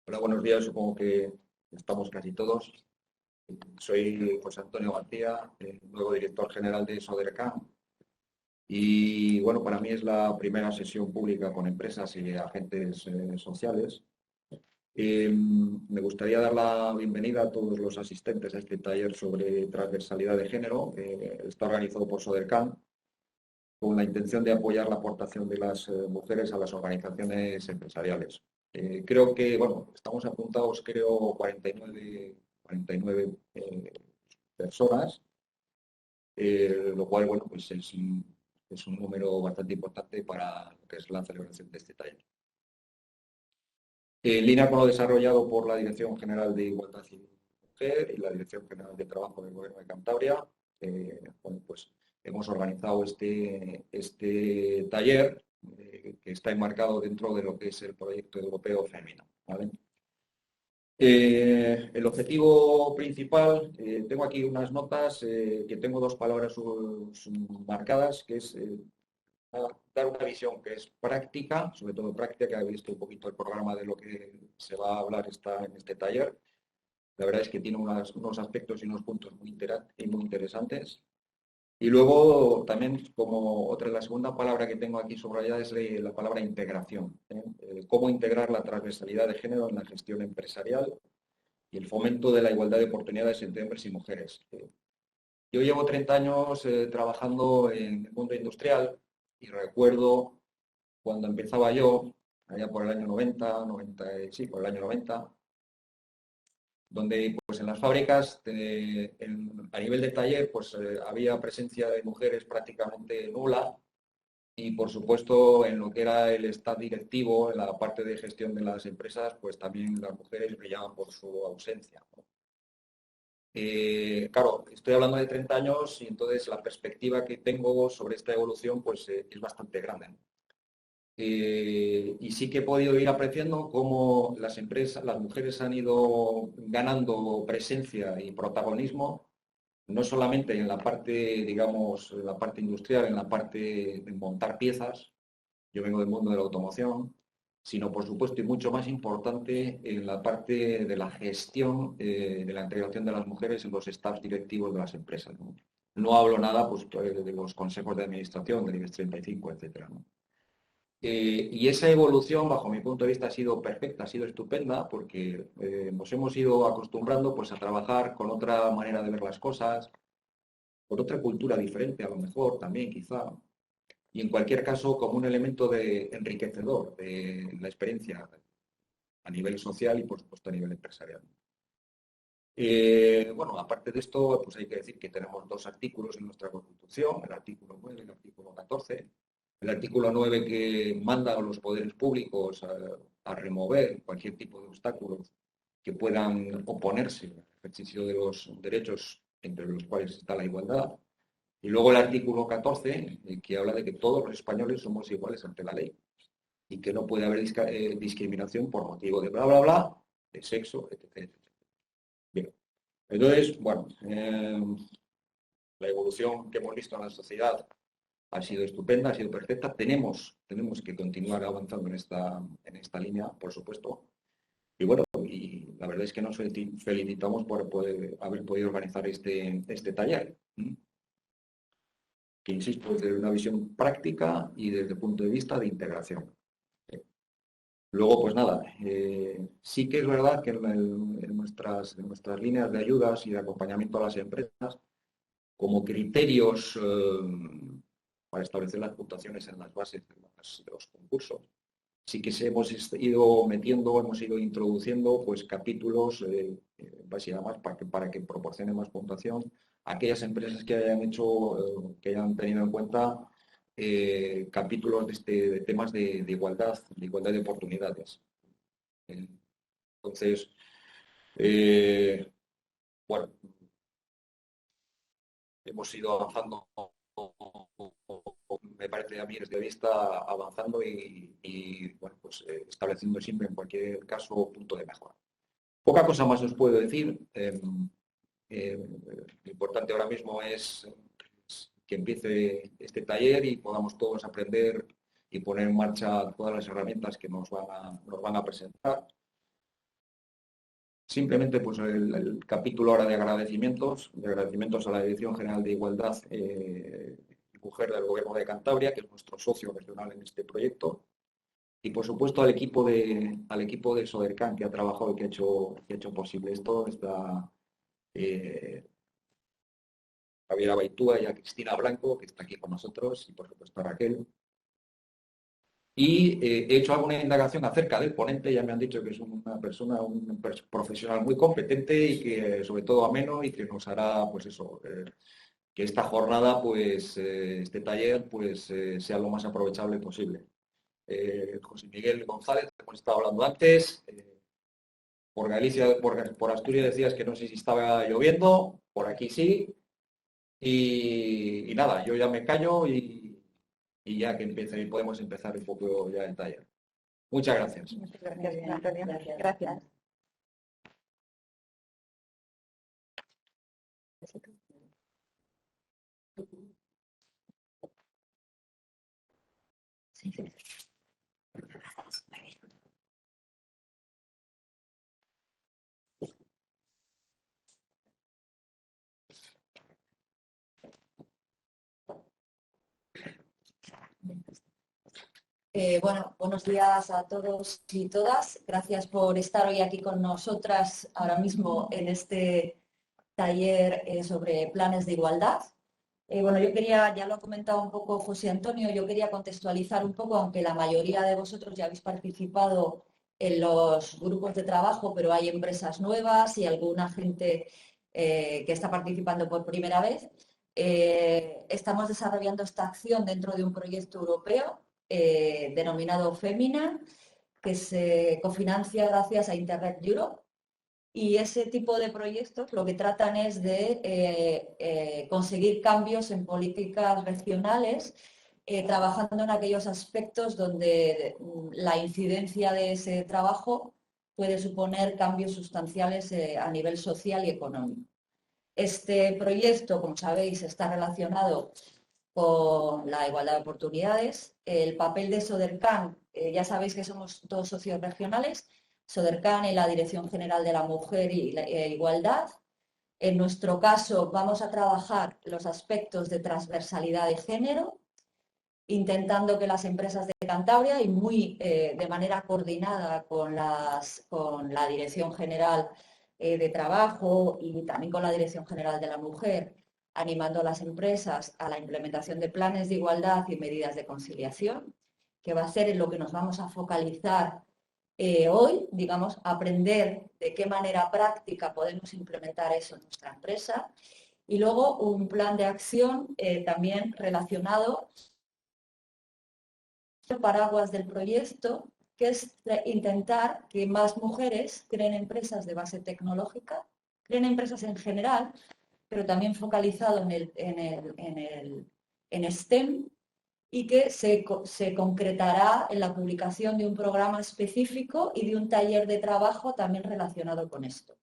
Hola, buenos días. Supongo que estamos casi todos. Soy José Antonio García, nuevo director general de Sodercan. Y bueno, para mí es la primera sesión pública con empresas y agentes sociales. Me gustaría dar la bienvenida a todos los asistentes a este taller sobre transversalidad de género, que está organizado por Sodercan, con la intención de apoyar la aportación de las mujeres a las organizaciones empresariales. Creo que, bueno, estamos apuntados, creo, 49 personas, lo cual, bueno, pues es un número bastante importante para lo que es la celebración de este taller. En línea con lo desarrollado por la Dirección General de Igualdad y Mujer y la Dirección General de Trabajo del Gobierno de Cantabria, bueno, pues hemos organizado este taller que está enmarcado dentro de lo que es el proyecto europeo Femina, ¿vale? El objetivo principal, tengo aquí unas notas, que tengo dos palabras marcadas, que es dar una visión que es práctica, sobre todo práctica, que habéis visto un poquito el programa de lo que se va a hablar en este taller. La verdad es que tiene unos aspectos y unos puntos muy interesantes. Y luego también, como la segunda palabra que tengo aquí subrayada es la palabra integración. Cómo integrar la transversalidad de género en la gestión empresarial y el fomento de la igualdad de oportunidades entre hombres y mujeres. Yo llevo 30 años trabajando en el mundo industrial y recuerdo cuando empezaba yo, allá por el año 90, sí, por el año 90, donde pues en las fábricas, a nivel de taller, pues había presencia de mujeres prácticamente nula y por supuesto en lo que era el staff directivo, en la parte de gestión de las empresas, pues también las mujeres brillaban por su ausencia, ¿no? Claro, estoy hablando de 30 años y entonces la perspectiva que tengo sobre esta evolución pues es bastante grande, ¿no? Y sí que he podido ir apreciando cómo las empresas, las mujeres han ido ganando presencia y protagonismo, no solamente en la parte, digamos, en la parte industrial, en la parte de montar piezas, yo vengo del mundo de la automoción, sino por supuesto y mucho más importante en la parte de la gestión, de la integración de las mujeres en los staffs directivos de las empresas, ¿no? No hablo nada pues, de los consejos de administración, del IBEX 35, etcétera, ¿no? Y esa evolución, bajo mi punto de vista, ha sido perfecta, ha sido estupenda, porque nos hemos ido acostumbrando pues, a trabajar con otra manera de ver las cosas, con otra cultura diferente, a lo mejor también, quizá. Y en cualquier caso, como un elemento enriquecedor de la experiencia a nivel social y, por supuesto, a nivel empresarial. Bueno, aparte de esto, pues hay que decir que tenemos dos artículos en nuestra Constitución, el artículo 9 y el artículo 14. El artículo 9 que manda a los poderes públicos a remover cualquier tipo de obstáculos que puedan oponerse al ejercicio de los derechos entre los cuales está la igualdad. Y luego el artículo 14, que habla de que todos los españoles somos iguales ante la ley y que no puede haber discriminación por motivo de bla, bla, bla, de sexo, etc. Bien. Entonces, bueno, la evolución que hemos visto en la sociedad ha sido estupenda, ha sido perfecta. Tenemos que continuar avanzando en esta línea, por supuesto. Y bueno, y la verdad es que nos felicitamos por haber podido organizar este taller, que insisto, desde una visión práctica y desde el punto de vista de integración. Luego, pues nada, sí que es verdad que en nuestras líneas de ayudas y de acompañamiento a las empresas, como criterios para establecer las puntuaciones en las bases de los concursos, sí que hemos ido metiendo, hemos ido introduciendo pues capítulos básicamente para que proporcione más puntuación a aquellas empresas que hayan hecho, que hayan tenido en cuenta capítulos de temas de igualdad de oportunidades. Entonces, bueno, hemos ido avanzando, me parece a mí desde vista, avanzando y bueno, pues, estableciendo siempre en cualquier caso punto de mejora. Poca cosa más os puedo decir. Lo importante ahora mismo es que empiece este taller y podamos todos aprender y poner en marcha todas las herramientas que nos van a presentar. Simplemente pues el capítulo ahora de agradecimientos a la Dirección General de Igualdad y Mujer del Gobierno de Cantabria, que es nuestro socio regional en este proyecto. Y por supuesto al equipo de Sodercan que ha trabajado y que ha hecho posible esto. Está Javiera Baitúa y a Cristina Blanco, que está aquí con nosotros, y por supuesto a Raquel. Y he hecho alguna indagación acerca del ponente. Ya me han dicho que es una persona, un profesional muy competente y que sobre todo ameno, y que nos hará, pues eso, que esta jornada, pues este taller, pues sea lo más aprovechable posible. José Miguel González, hemos estado hablando antes. Por Galicia, por Asturias decías que no sé si estaba lloviendo, por aquí sí. Y nada, yo ya me callo y ya que empiece, podemos empezar un poco ya el taller. Muchas gracias. Muchas gracias, Antonio. Gracias. Sí, sí. Bueno, buenos días a todos y todas. Gracias por estar hoy aquí con nosotras ahora mismo en este taller sobre planes de igualdad. Bueno, yo quería, ya lo ha comentado un poco José Antonio, yo quería contextualizar un poco, aunque la mayoría de vosotros ya habéis participado en los grupos de trabajo, pero hay empresas nuevas y alguna gente que está participando por primera vez. Estamos desarrollando esta acción dentro de un proyecto europeo denominado Femina, que se cofinancia gracias a Interreg Europe. Y ese tipo de proyectos lo que tratan es de conseguir cambios en políticas regionales, trabajando en aquellos aspectos donde la incidencia de ese trabajo puede suponer cambios sustanciales a nivel social y económico. Este proyecto, como sabéis, está relacionado con la igualdad de oportunidades. El papel de Sodercan, ya sabéis que somos dos socios regionales, Sodercan y la Dirección General de la Mujer y la Igualdad. En nuestro caso vamos a trabajar los aspectos de transversalidad de género, intentando que las empresas de Cantabria y muy de manera coordinada con la Dirección General de Trabajo y también con la Dirección General de la Mujer, animando a las empresas a la implementación de planes de igualdad y medidas de conciliación, que va a ser en lo que nos vamos a focalizar hoy, digamos, aprender de qué manera práctica podemos implementar eso en nuestra empresa. Y luego un plan de acción también relacionado el paraguas del proyecto, que es intentar que más mujeres creen empresas de base tecnológica, creen empresas en general, pero también focalizado en STEM, y que se concretará en la publicación de un programa específico y de un taller de trabajo también relacionado con esto.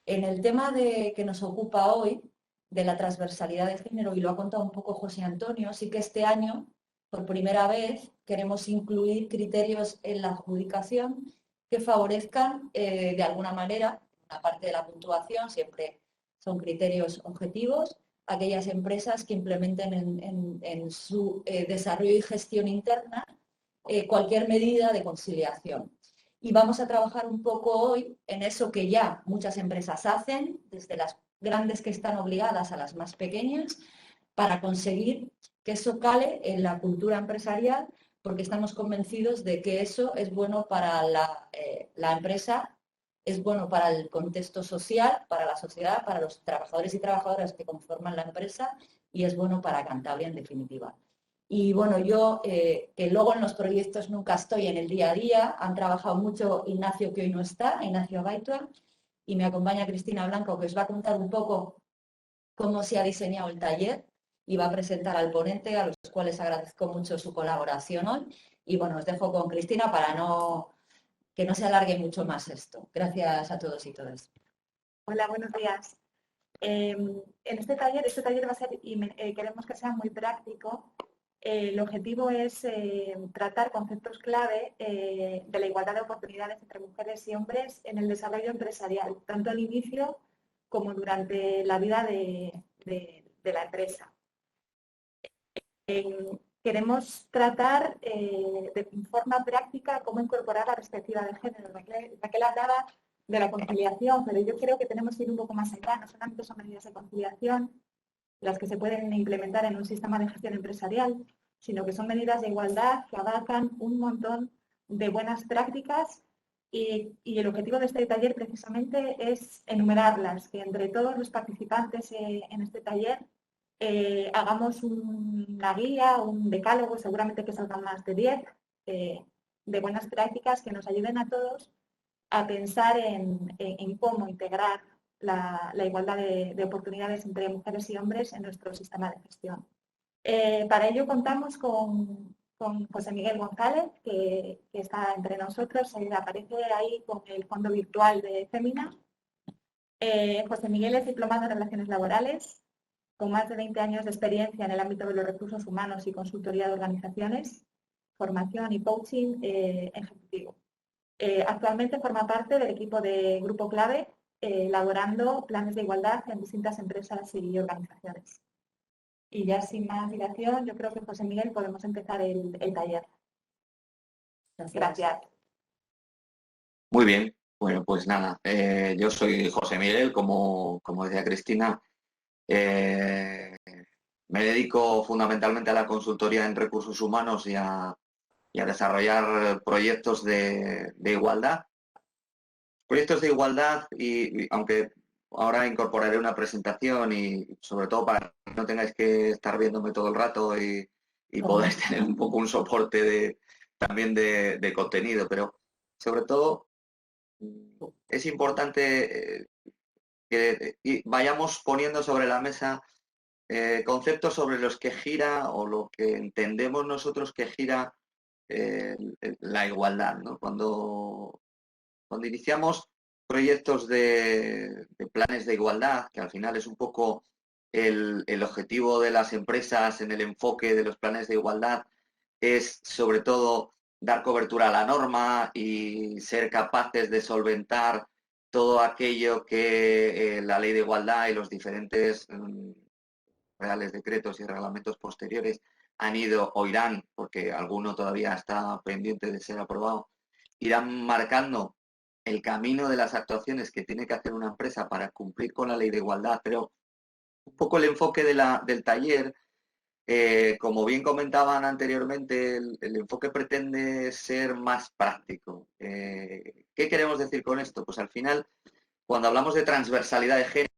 En el tema que nos ocupa hoy, de la transversalidad de género, y lo ha contado un poco José Antonio, sí que este año, por primera vez, queremos incluir criterios en la adjudicación que favorezcan de alguna manera, aparte de la puntuación, siempre son criterios objetivos, aquellas empresas que implementen en su desarrollo y gestión interna cualquier medida de conciliación. Y vamos a trabajar un poco hoy en eso que ya muchas empresas hacen, desde las grandes que están obligadas a las más pequeñas, para conseguir que eso cale en la cultura empresarial, porque estamos convencidos de que eso es bueno para la empresa, es bueno para el contexto social, para la sociedad, para los trabajadores y trabajadoras que conforman la empresa, y es bueno para Cantabria en definitiva. Y bueno, yo, que luego en los proyectos nunca estoy en el día a día, han trabajado mucho Ignacio, que hoy no está, Ignacio Baitua, y me acompaña Cristina Blanco, que os va a contar un poco cómo se ha diseñado el taller y va a presentar al ponente, a los cuales agradezco mucho su colaboración hoy. Y bueno, os dejo con Cristina para que no se alargue mucho más esto. Gracias a todos y todas. Hola, buenos días. En este taller va a ser, y queremos que sea muy práctico, El objetivo es tratar conceptos clave de la igualdad de oportunidades entre mujeres y hombres en el desarrollo empresarial, tanto al inicio como durante la vida de la empresa. Queremos tratar de forma práctica cómo incorporar la perspectiva de género. Raquel hablaba de la conciliación, pero yo creo que tenemos que ir un poco más allá. No solamente son medidas de conciliación las que se pueden implementar en un sistema de gestión empresarial, sino que son medidas de igualdad que abarcan un montón de buenas prácticas y el objetivo de este taller precisamente es enumerarlas, que entre todos los participantes en este taller hagamos una guía, un decálogo, seguramente que salgan más de 10, de buenas prácticas que nos ayuden a todos a pensar en cómo integrar la igualdad de oportunidades entre mujeres y hombres en nuestro sistema de gestión. Para ello contamos con José Miguel González, que está entre nosotros, aparece ahí con el fondo virtual de Femina. José Miguel es diplomado en Relaciones Laborales, con más de 20 años de experiencia en el ámbito de los recursos humanos y consultoría de organizaciones, formación y coaching ejecutivo. Actualmente forma parte del equipo de Grupo Clave, elaborando planes de igualdad en distintas empresas y organizaciones. Y ya sin más dilación, yo creo que José Miguel podemos empezar el taller. Gracias. Muy bien, bueno, pues nada, yo soy José Miguel, como decía Cristina. Me dedico fundamentalmente a la consultoría en recursos humanos y a desarrollar proyectos de igualdad. Proyectos de igualdad y aunque ahora incorporaré una presentación y sobre todo para que no tengáis que estar viéndome todo el rato y podáis tener un poco un soporte también de contenido, pero sobre todo es importante que vayamos poniendo sobre la mesa conceptos sobre los que gira o lo que entendemos nosotros que gira la igualdad, ¿no? Cuando iniciamos proyectos de planes de igualdad, que al final es un poco el objetivo de las empresas en el enfoque de los planes de igualdad, es sobre todo dar cobertura a la norma y ser capaces de solventar todo aquello que la ley de igualdad y los diferentes reales decretos y reglamentos posteriores han ido o irán, porque alguno todavía está pendiente de ser aprobado, irán marcando el camino de las actuaciones que tiene que hacer una empresa para cumplir con la ley de igualdad. Pero un poco el enfoque del taller, como bien comentaban anteriormente, el enfoque pretende ser más práctico. ¿Qué queremos decir con esto? Pues al final, cuando hablamos de transversalidad de género,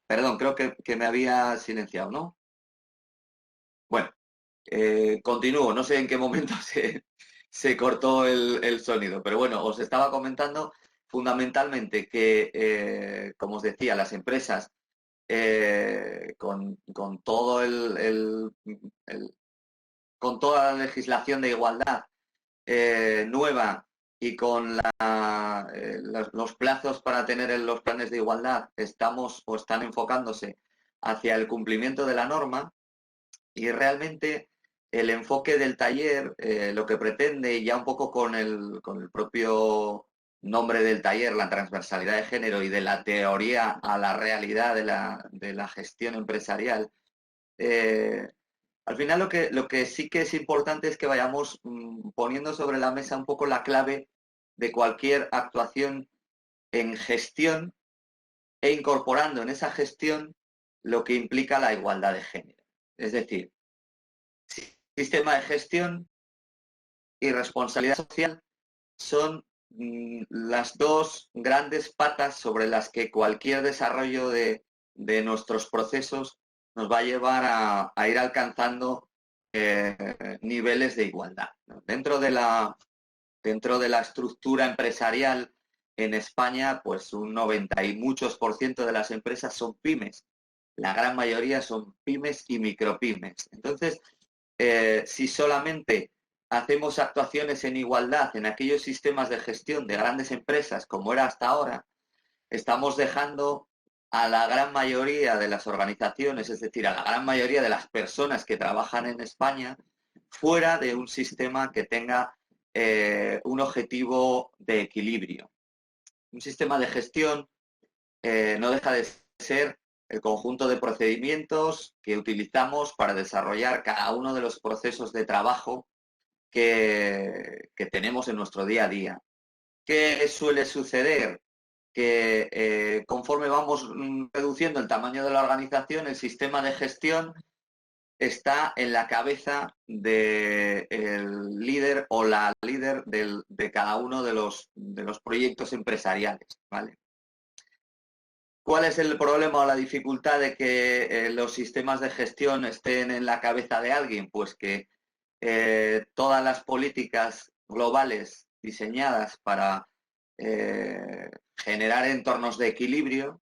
perdón, creo que me había silenciado, ¿no? Bueno, continúo, no sé en qué momento se cortó el sonido, pero bueno, os estaba comentando fundamentalmente que, como os decía, las empresas con todo con toda la legislación de igualdad nueva y con los plazos para tener los planes de igualdad estamos o están enfocándose hacia el cumplimiento de la norma. Y realmente el enfoque del taller, lo que pretende, ya un poco con el propio nombre del taller, la transversalidad de género y de la teoría a la realidad de la gestión empresarial, al final lo que sí que es importante es que vayamos poniendo sobre la mesa un poco la clave de cualquier actuación en gestión e incorporando en esa gestión lo que implica la igualdad de género. Es decir, sistema de gestión y responsabilidad social son las dos grandes patas sobre las que cualquier desarrollo de nuestros procesos nos va a llevar a ir alcanzando niveles de igualdad, ¿no? Dentro de la estructura empresarial en España, pues un 90 y muchos % de las empresas son pymes. La gran mayoría son pymes y micropymes. Entonces, si solamente hacemos actuaciones en igualdad en aquellos sistemas de gestión de grandes empresas como era hasta ahora, estamos dejando a la gran mayoría de las organizaciones, es decir, a la gran mayoría de las personas que trabajan en España, fuera de un sistema que tenga un objetivo de equilibrio. Un sistema de gestión no deja de ser el conjunto de procedimientos que utilizamos para desarrollar cada uno de los procesos de trabajo que tenemos en nuestro día a día. ¿Qué suele suceder? Que conforme vamos reduciendo el tamaño de la organización, el sistema de gestión está en la cabeza del líder o la líder de cada uno de los proyectos empresariales, ¿vale? ¿Cuál es el problema o la dificultad de que los sistemas de gestión estén en la cabeza de alguien? Pues que todas las políticas globales diseñadas para generar entornos de equilibrio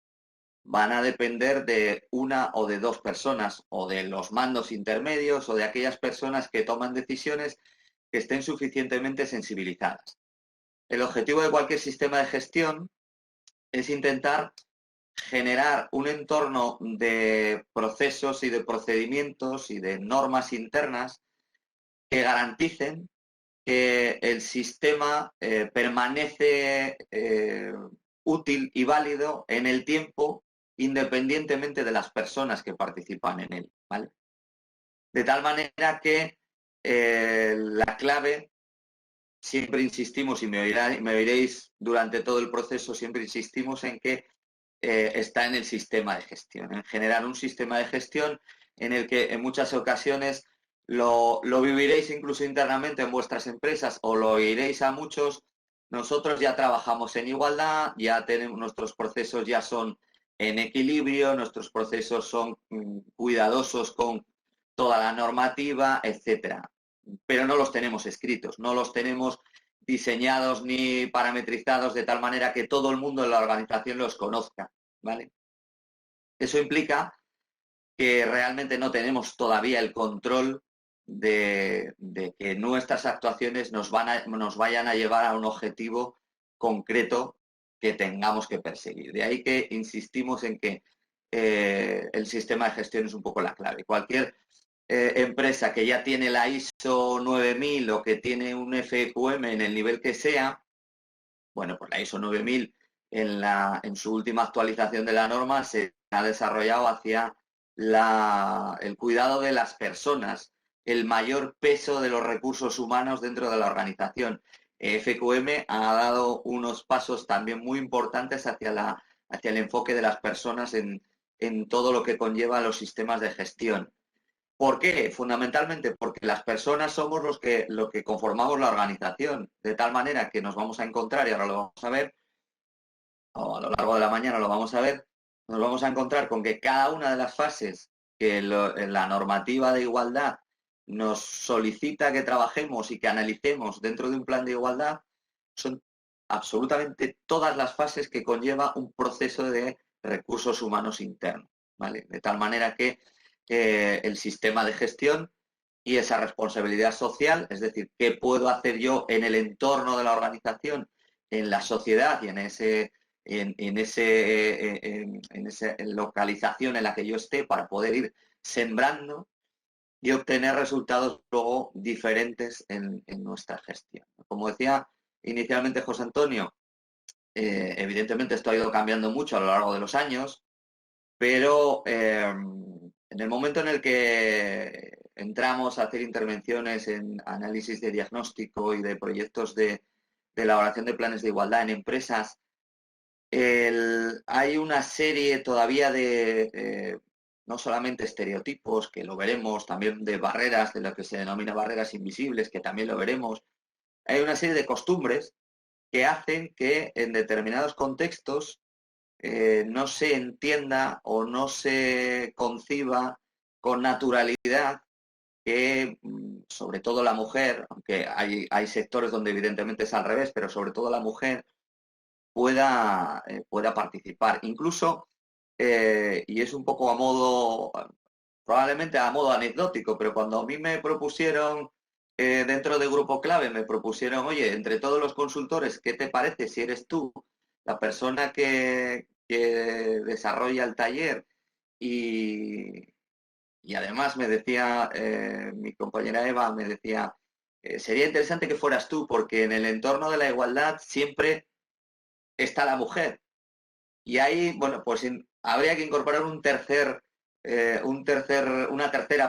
van a depender de una o de dos personas, o de los mandos intermedios, o de aquellas personas que toman decisiones que estén suficientemente sensibilizadas. El objetivo de cualquier sistema de gestión es intentar generar un entorno de procesos y de procedimientos y de normas internas que garanticen que el sistema permanece útil y válido en el tiempo, independientemente de las personas que participan en él, ¿vale? De tal manera que la clave, siempre insistimos, y me oiréis durante todo el proceso, siempre insistimos en que está en el sistema de gestión, en generar un sistema de gestión en el que en muchas ocasiones lo viviréis incluso internamente en vuestras empresas o lo oiréis a muchos. Nosotros ya trabajamos en igualdad, ya tenemos, nuestros procesos ya son en equilibrio, nuestros procesos son cuidadosos con toda la normativa, etcétera. Pero no los tenemos escritos, no los tenemos diseñados ni parametrizados de tal manera que todo el mundo en la organización los conozca, ¿vale? Eso implica que realmente no tenemos todavía el control de que nuestras actuaciones nos vayan a llevar a un objetivo concreto que tengamos que perseguir. De ahí que insistimos en que el sistema de gestión es un poco la clave. Cualquier empresa que ya tiene la ISO 9000 o que tiene un FQM en el nivel que sea, bueno, pues la ISO 9000 en su última actualización de la norma se ha desarrollado hacia el cuidado de las personas, el mayor peso de los recursos humanos dentro de la organización. FQM ha dado unos pasos también muy importantes hacia el enfoque de las personas en todo lo que conlleva los sistemas de gestión. ¿Por qué? Fundamentalmente porque las personas somos los que conformamos la organización, de tal manera que nos vamos a encontrar, y ahora lo vamos a ver, o a lo largo de la mañana lo vamos a ver, nos vamos a encontrar con que cada una de las fases que la normativa de igualdad nos solicita que trabajemos y que analicemos dentro de un plan de igualdad son absolutamente todas las fases que conlleva un proceso de recursos humanos internos, ¿vale? De tal manera que el sistema de gestión y esa responsabilidad social, es decir, qué puedo hacer yo en el entorno de la organización, en la sociedad y en esa localización en la que yo esté para poder ir sembrando y obtener resultados luego diferentes en nuestra gestión. Como decía inicialmente José Antonio, evidentemente esto ha ido cambiando mucho a lo largo de los años, pero en el momento en el que entramos a hacer intervenciones en análisis de diagnóstico y de proyectos de elaboración de planes de igualdad en empresas, hay una serie todavía de no solamente estereotipos, que lo veremos, también de barreras, de lo que se denomina barreras invisibles, que también lo veremos. Hay una serie de costumbres que hacen que en determinados contextos no se entienda o no se conciba con naturalidad que sobre todo la mujer, aunque hay sectores donde evidentemente es al revés, pero sobre todo la mujer pueda participar. Incluso, y es un poco probablemente a modo anecdótico, pero cuando a mí me propusieron, dentro de Grupo Clave, me propusieron, oye, entre todos los consultores, ¿qué te parece si eres tú la persona que desarrolla el taller y además me decía mi compañera Eva, me decía, sería interesante que fueras tú porque en el entorno de la igualdad siempre está la mujer. Y ahí, bueno, pues habría que incorporar una tercera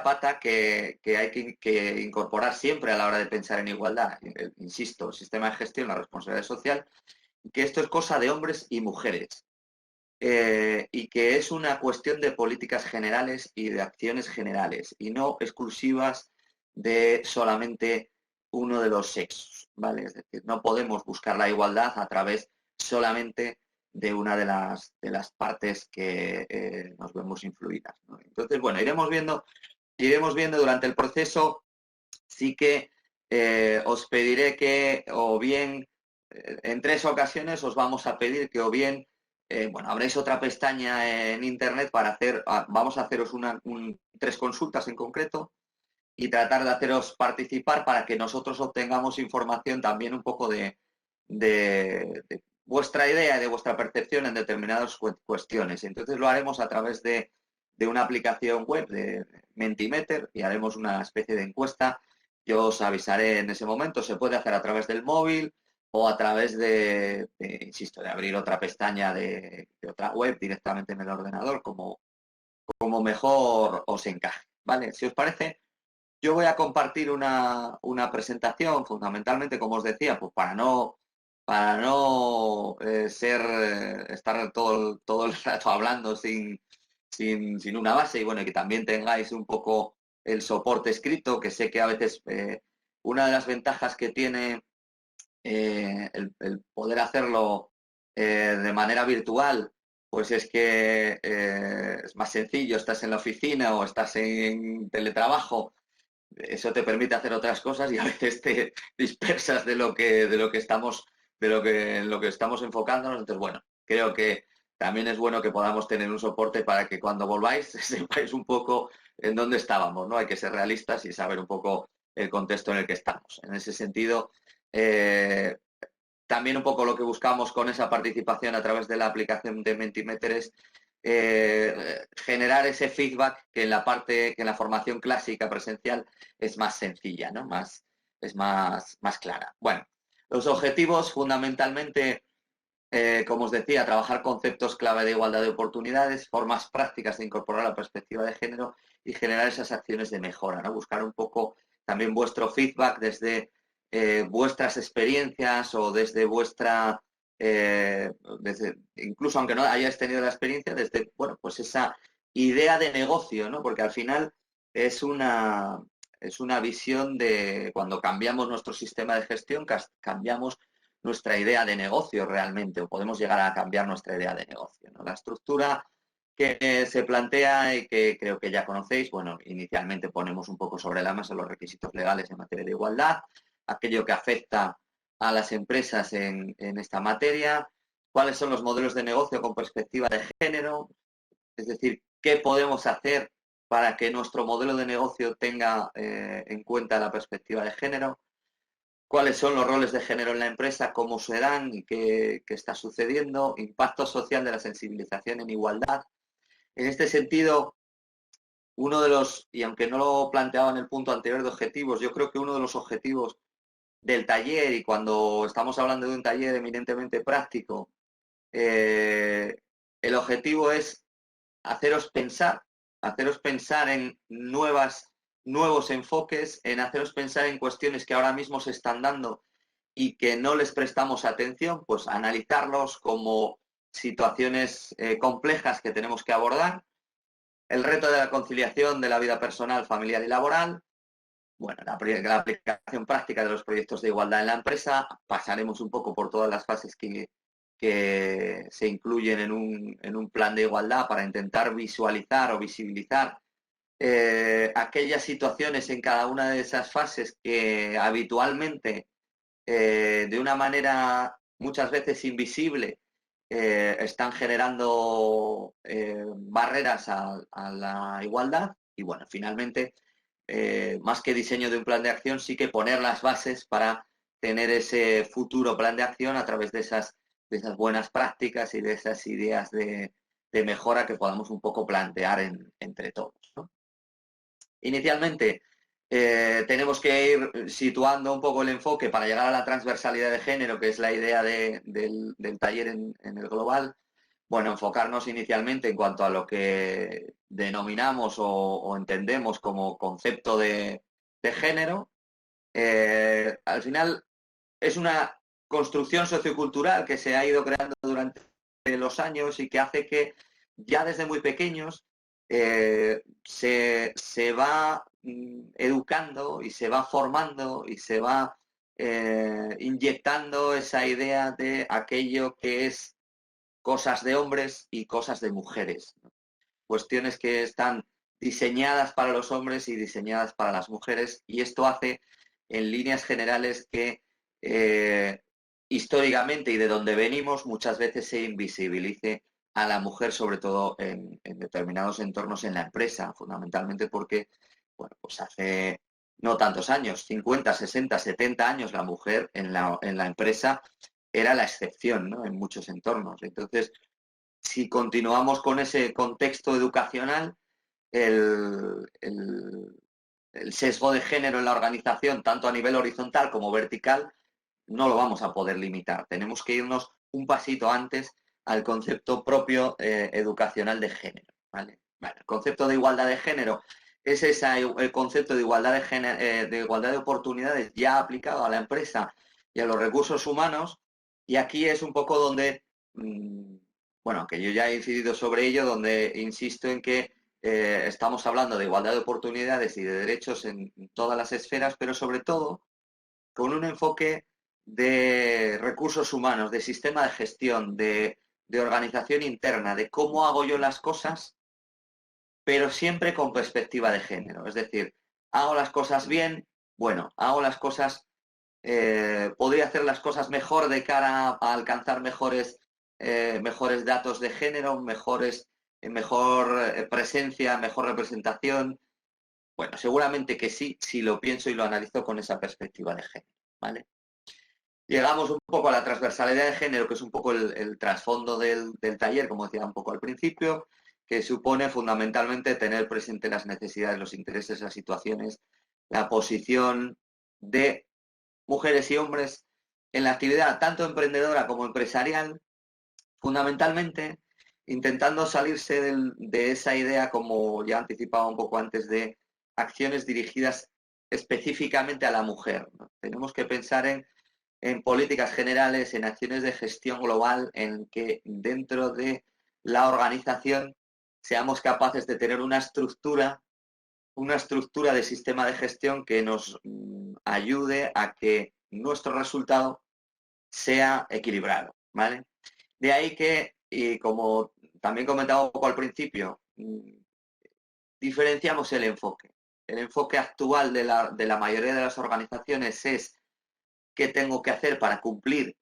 pata que hay que incorporar siempre a la hora de pensar en igualdad. Insisto, el sistema de gestión, la responsabilidad social, que esto es cosa de hombres y mujeres. Y que es una cuestión de políticas generales y de acciones generales y no exclusivas de solamente uno de los sexos, ¿vale? Es decir, no podemos buscar la igualdad a través solamente de una de las partes que nos vemos influidas, ¿no? Entonces, bueno, iremos viendo durante el proceso. Sí que os pediré que o bien en 3 ocasiones os vamos a pedir que o bien bueno, abréis otra pestaña en internet para vamos a haceros 3 consultas en concreto y tratar de haceros participar para que nosotros obtengamos información también un poco de vuestra idea, de vuestra percepción en determinadas cuestiones. Entonces lo haremos a través de una aplicación web de Mentimeter y haremos una especie de encuesta. Yo os avisaré en ese momento, se puede hacer a través del móvil o a través insisto, de abrir otra pestaña de otra web directamente en el ordenador, como mejor os encaje, ¿vale? Si os parece, yo voy a compartir una presentación, fundamentalmente, como os decía, pues para no estar todo el rato hablando sin una base y bueno, y que también tengáis un poco el soporte escrito, que sé que a veces una de las ventajas que tiene el poder hacerlo de manera virtual, pues es que es más sencillo, estás en la oficina o estás en teletrabajo, eso te permite hacer otras cosas y a veces te dispersas en lo que estamos enfocándonos. Entonces, bueno, creo que también es bueno que podamos tener un soporte para que cuando volváis sepáis un poco en dónde estábamos, ¿no? Hay que ser realistas y saber un poco el contexto en el que estamos. En ese sentido, también un poco lo que buscamos con esa participación a través de la aplicación de Mentimeter es generar ese feedback que en la formación clásica presencial es más sencilla, ¿no? Es más clara. Bueno, los objetivos fundamentalmente, como os decía, trabajar conceptos clave de igualdad de oportunidades, formas prácticas de incorporar la perspectiva de género y generar esas acciones de mejora, ¿no? Buscar un poco también vuestro feedback desde vuestras experiencias o desde incluso aunque no hayáis tenido la experiencia, desde, bueno, pues esa idea de negocio, ¿no? Porque al final es una visión de cuando cambiamos nuestro sistema de gestión, cambiamos nuestra idea de negocio realmente, o podemos llegar a cambiar nuestra idea de negocio, ¿no? La estructura que se plantea y que creo que ya conocéis, bueno, inicialmente ponemos un poco sobre la mesa los requisitos legales en materia de igualdad, aquello que afecta a las empresas en esta materia, cuáles son los modelos de negocio con perspectiva de género, es decir, qué podemos hacer para que nuestro modelo de negocio tenga en cuenta la perspectiva de género, cuáles son los roles de género en la empresa, cómo se dan y qué está sucediendo, impacto social de la sensibilización en igualdad. En este sentido, uno de los, y aunque no lo planteaba en el punto anterior de objetivos, yo creo que uno de los objetivos del taller, y cuando estamos hablando de un taller eminentemente práctico, el objetivo es haceros pensar en nuevos enfoques, en haceros pensar en cuestiones que ahora mismo se están dando y que no les prestamos atención, pues analizarlos como situaciones complejas que tenemos que abordar. El reto de la conciliación de la vida personal, familiar y laboral. Bueno, la aplicación práctica de los proyectos de igualdad en la empresa. Pasaremos un poco por todas las fases que se incluyen en un plan de igualdad para intentar visualizar o visibilizar aquellas situaciones en cada una de esas fases que habitualmente, de una manera muchas veces invisible, están generando barreras a la igualdad. Y bueno, finalmente, más que diseño de un plan de acción, sí que poner las bases para tener ese futuro plan de acción a través de esas buenas prácticas y de esas ideas de mejora que podamos un poco plantear entre todos, ¿no? Inicialmente, tenemos que ir situando un poco el enfoque para llegar a la transversalidad de género, que es la idea del taller en el global. Bueno, enfocarnos inicialmente en cuanto a lo que denominamos o entendemos como concepto de género. Al final es una construcción sociocultural que se ha ido creando durante los años y que hace que ya desde muy pequeños se va educando y se va formando y se va inyectando esa idea de aquello que es cosas de hombres y cosas de mujeres, ¿no? Cuestiones que están diseñadas para los hombres y diseñadas para las mujeres, y esto hace en líneas generales que históricamente y de donde venimos muchas veces se invisibilice a la mujer, sobre todo en determinados entornos en la empresa, fundamentalmente porque, bueno, pues hace no tantos años, 50, 60, 70 años, la mujer en la empresa era la excepción, ¿no? En muchos entornos. Entonces, si continuamos con ese contexto educacional, el sesgo de género en la organización, tanto a nivel horizontal como vertical, no lo vamos a poder limitar. Tenemos que irnos un pasito antes al concepto propio educacional de género, ¿vale? Bueno, el concepto de igualdad de género es el concepto de igualdad de género, de igualdad de oportunidades ya aplicado a la empresa y a los recursos humanos, y aquí es un poco donde, bueno, que yo ya he incidido sobre ello, donde insisto en que estamos hablando de igualdad de oportunidades y de derechos en todas las esferas, pero sobre todo con un enfoque de recursos humanos, de sistema de gestión, de organización interna, de cómo hago yo las cosas, pero siempre con perspectiva de género. Es decir, hago las cosas bien, bueno, hago las cosas, podría hacer las cosas mejor de cara a alcanzar mejores datos de género, mejor presencia, mejor representación. Bueno, seguramente que sí, si lo pienso y lo analizo con esa perspectiva de género, ¿vale? Llegamos un poco a la transversalidad de género, que es un poco el trasfondo del taller, como decía un poco al principio, que supone fundamentalmente tener presente las necesidades, los intereses, las situaciones, la posición de mujeres y hombres en la actividad tanto emprendedora como empresarial, fundamentalmente intentando salirse de esa idea, como ya anticipaba un poco antes, de acciones dirigidas específicamente a la mujer, ¿no? Tenemos que pensar en políticas generales, en acciones de gestión global, en que dentro de la organización seamos capaces de tener una estructura de sistema de gestión que nos ayude a que nuestro resultado sea equilibrado, ¿vale? De ahí que, y como también comentaba un poco al principio, diferenciamos el enfoque. El enfoque actual de la mayoría de las organizaciones es qué tengo que hacer para cumplir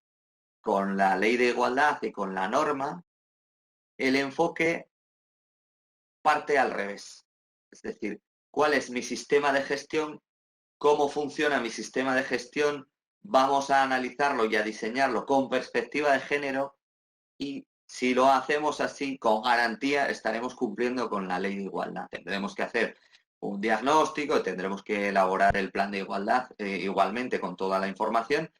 con la ley de igualdad y con la norma. El enfoque parte al revés. Es decir, ¿cuál es mi sistema de gestión? ¿Cómo funciona mi sistema de gestión? Vamos a analizarlo y a diseñarlo con perspectiva de género, y si lo hacemos así, con garantía, estaremos cumpliendo con la ley de igualdad. Tendremos que hacer un diagnóstico, tendremos que elaborar el plan de igualdad igualmente con toda la información,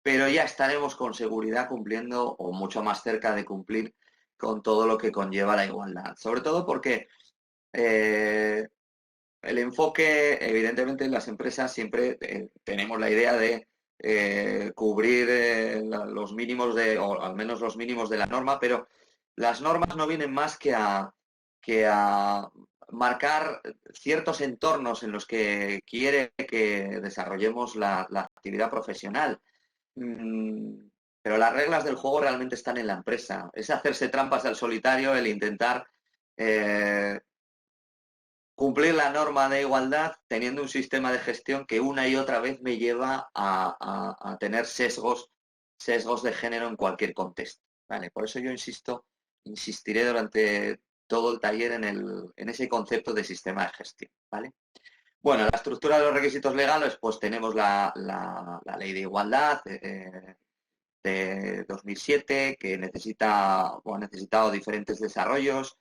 pero ya estaremos con seguridad cumpliendo o mucho más cerca de cumplir con todo lo que conlleva la igualdad. Sobre todo porque el enfoque, evidentemente, en las empresas siempre tenemos la idea de cubrir los mínimos o al menos los mínimos de la norma, pero las normas no vienen más que a marcar ciertos entornos en los que quiere que desarrollemos la actividad profesional. Pero las reglas del juego realmente están en la empresa. Es hacerse trampas al solitario el intentar cumplir la norma de igualdad teniendo un sistema de gestión que una y otra vez me lleva a tener sesgos de género en cualquier contexto, ¿vale? Por eso yo insistiré durante todo el taller en ese concepto de sistema de gestión, ¿vale? Bueno, la estructura de los requisitos legales, pues tenemos la ley de igualdad, de 2007, que necesita o ha necesitado diferentes desarrollos.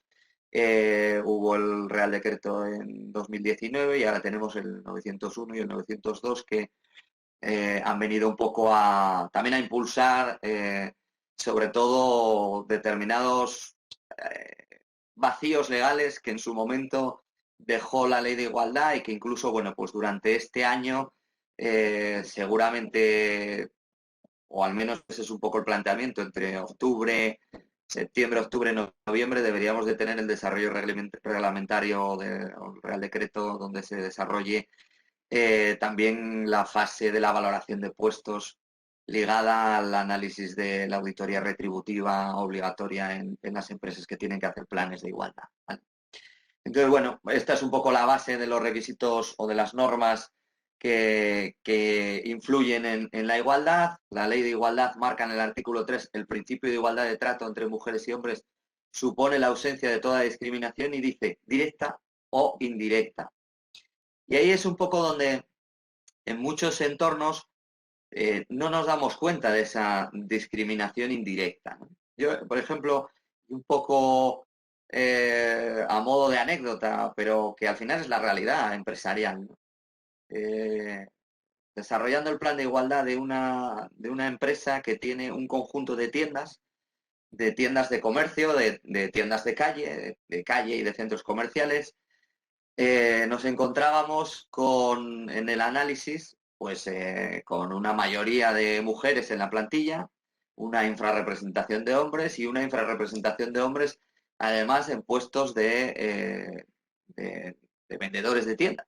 Hubo el Real Decreto en 2019 y ahora tenemos el 901 y el 902 que han venido un poco también a impulsar sobre todo determinados vacíos legales que en su momento dejó la Ley de Igualdad y que incluso, bueno, pues durante este año seguramente, o al menos ese es un poco el planteamiento, entre septiembre, octubre, noviembre deberíamos de tener el desarrollo reglamentario del Real Decreto donde se desarrolle también la fase de la valoración de puestos ligada al análisis de la auditoría retributiva obligatoria en las empresas que tienen que hacer planes de igualdad, ¿vale? Entonces, bueno, esta es un poco la base de los requisitos o de las normas que influyen en la igualdad. La Ley de Igualdad marca en el artículo 3 el principio de igualdad de trato entre mujeres y hombres supone la ausencia de toda discriminación y dice directa o indirecta. Y ahí es un poco donde en muchos entornos no nos damos cuenta de esa discriminación indirecta, ¿no? Yo, por ejemplo, un poco a modo de anécdota, pero que al final es la realidad empresarial, ¿no? Desarrollando el plan de igualdad de una empresa que tiene un conjunto de tiendas de comercio, de tiendas de calle y de centros comerciales, nos encontrábamos en el análisis pues con una mayoría de mujeres en la plantilla, una infrarrepresentación de hombres y una infrarrepresentación de hombres además en puestos de vendedores de tienda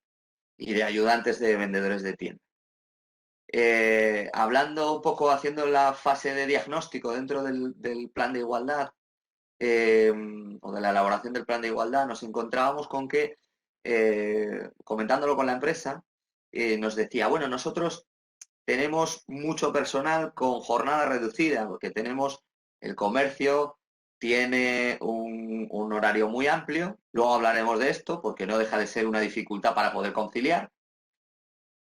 y de ayudantes de vendedores de tienda. Hablando un poco, haciendo la fase de diagnóstico dentro del plan de igualdad o de la elaboración del plan de igualdad, nos encontrábamos con que, comentándolo con la empresa, nos decía, bueno, nosotros tenemos mucho personal con jornada reducida, porque tenemos el comercio, tiene un horario muy amplio, luego hablaremos de esto, porque no deja de ser una dificultad para poder conciliar,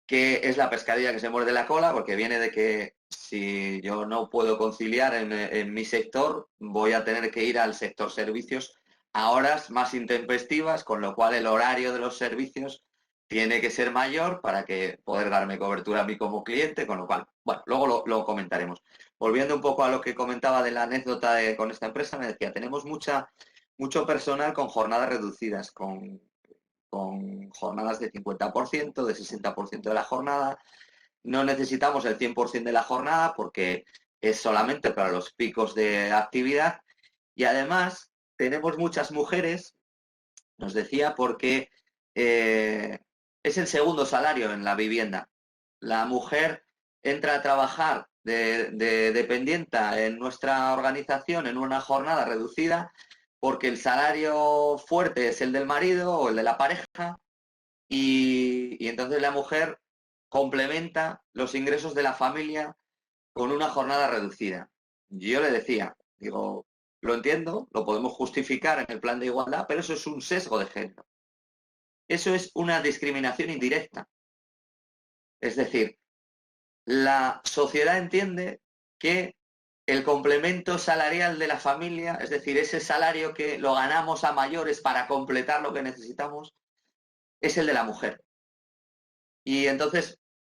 que es la pescadilla que se muerde la cola, porque viene de que si yo no puedo conciliar en mi sector, voy a tener que ir al sector servicios a horas más intempestivas, con lo cual el horario de los servicios tiene que ser mayor para que poder darme cobertura a mí como cliente, con lo cual, bueno, luego lo comentaremos. Volviendo un poco a lo que comentaba de la anécdota con esta empresa, me decía, tenemos mucho personal con jornadas reducidas, con jornadas de 50%, de 60% de la jornada. No necesitamos el 100% de la jornada porque es solamente para los picos de actividad. Y además tenemos muchas mujeres, nos decía, porque es el segundo salario en la vivienda. La mujer entra a trabajar de dependienta en nuestra organización en una jornada reducida porque el salario fuerte es el del marido o el de la pareja y entonces la mujer complementa los ingresos de la familia con una jornada reducida. Yo le decía, digo, lo entiendo, lo podemos justificar en el plan de igualdad, pero eso es un sesgo de género. Eso es una discriminación indirecta. Es decir, la sociedad entiende que el complemento salarial de la familia, es decir, ese salario que lo ganamos a mayores para completar lo que necesitamos, es el de la mujer. Y entonces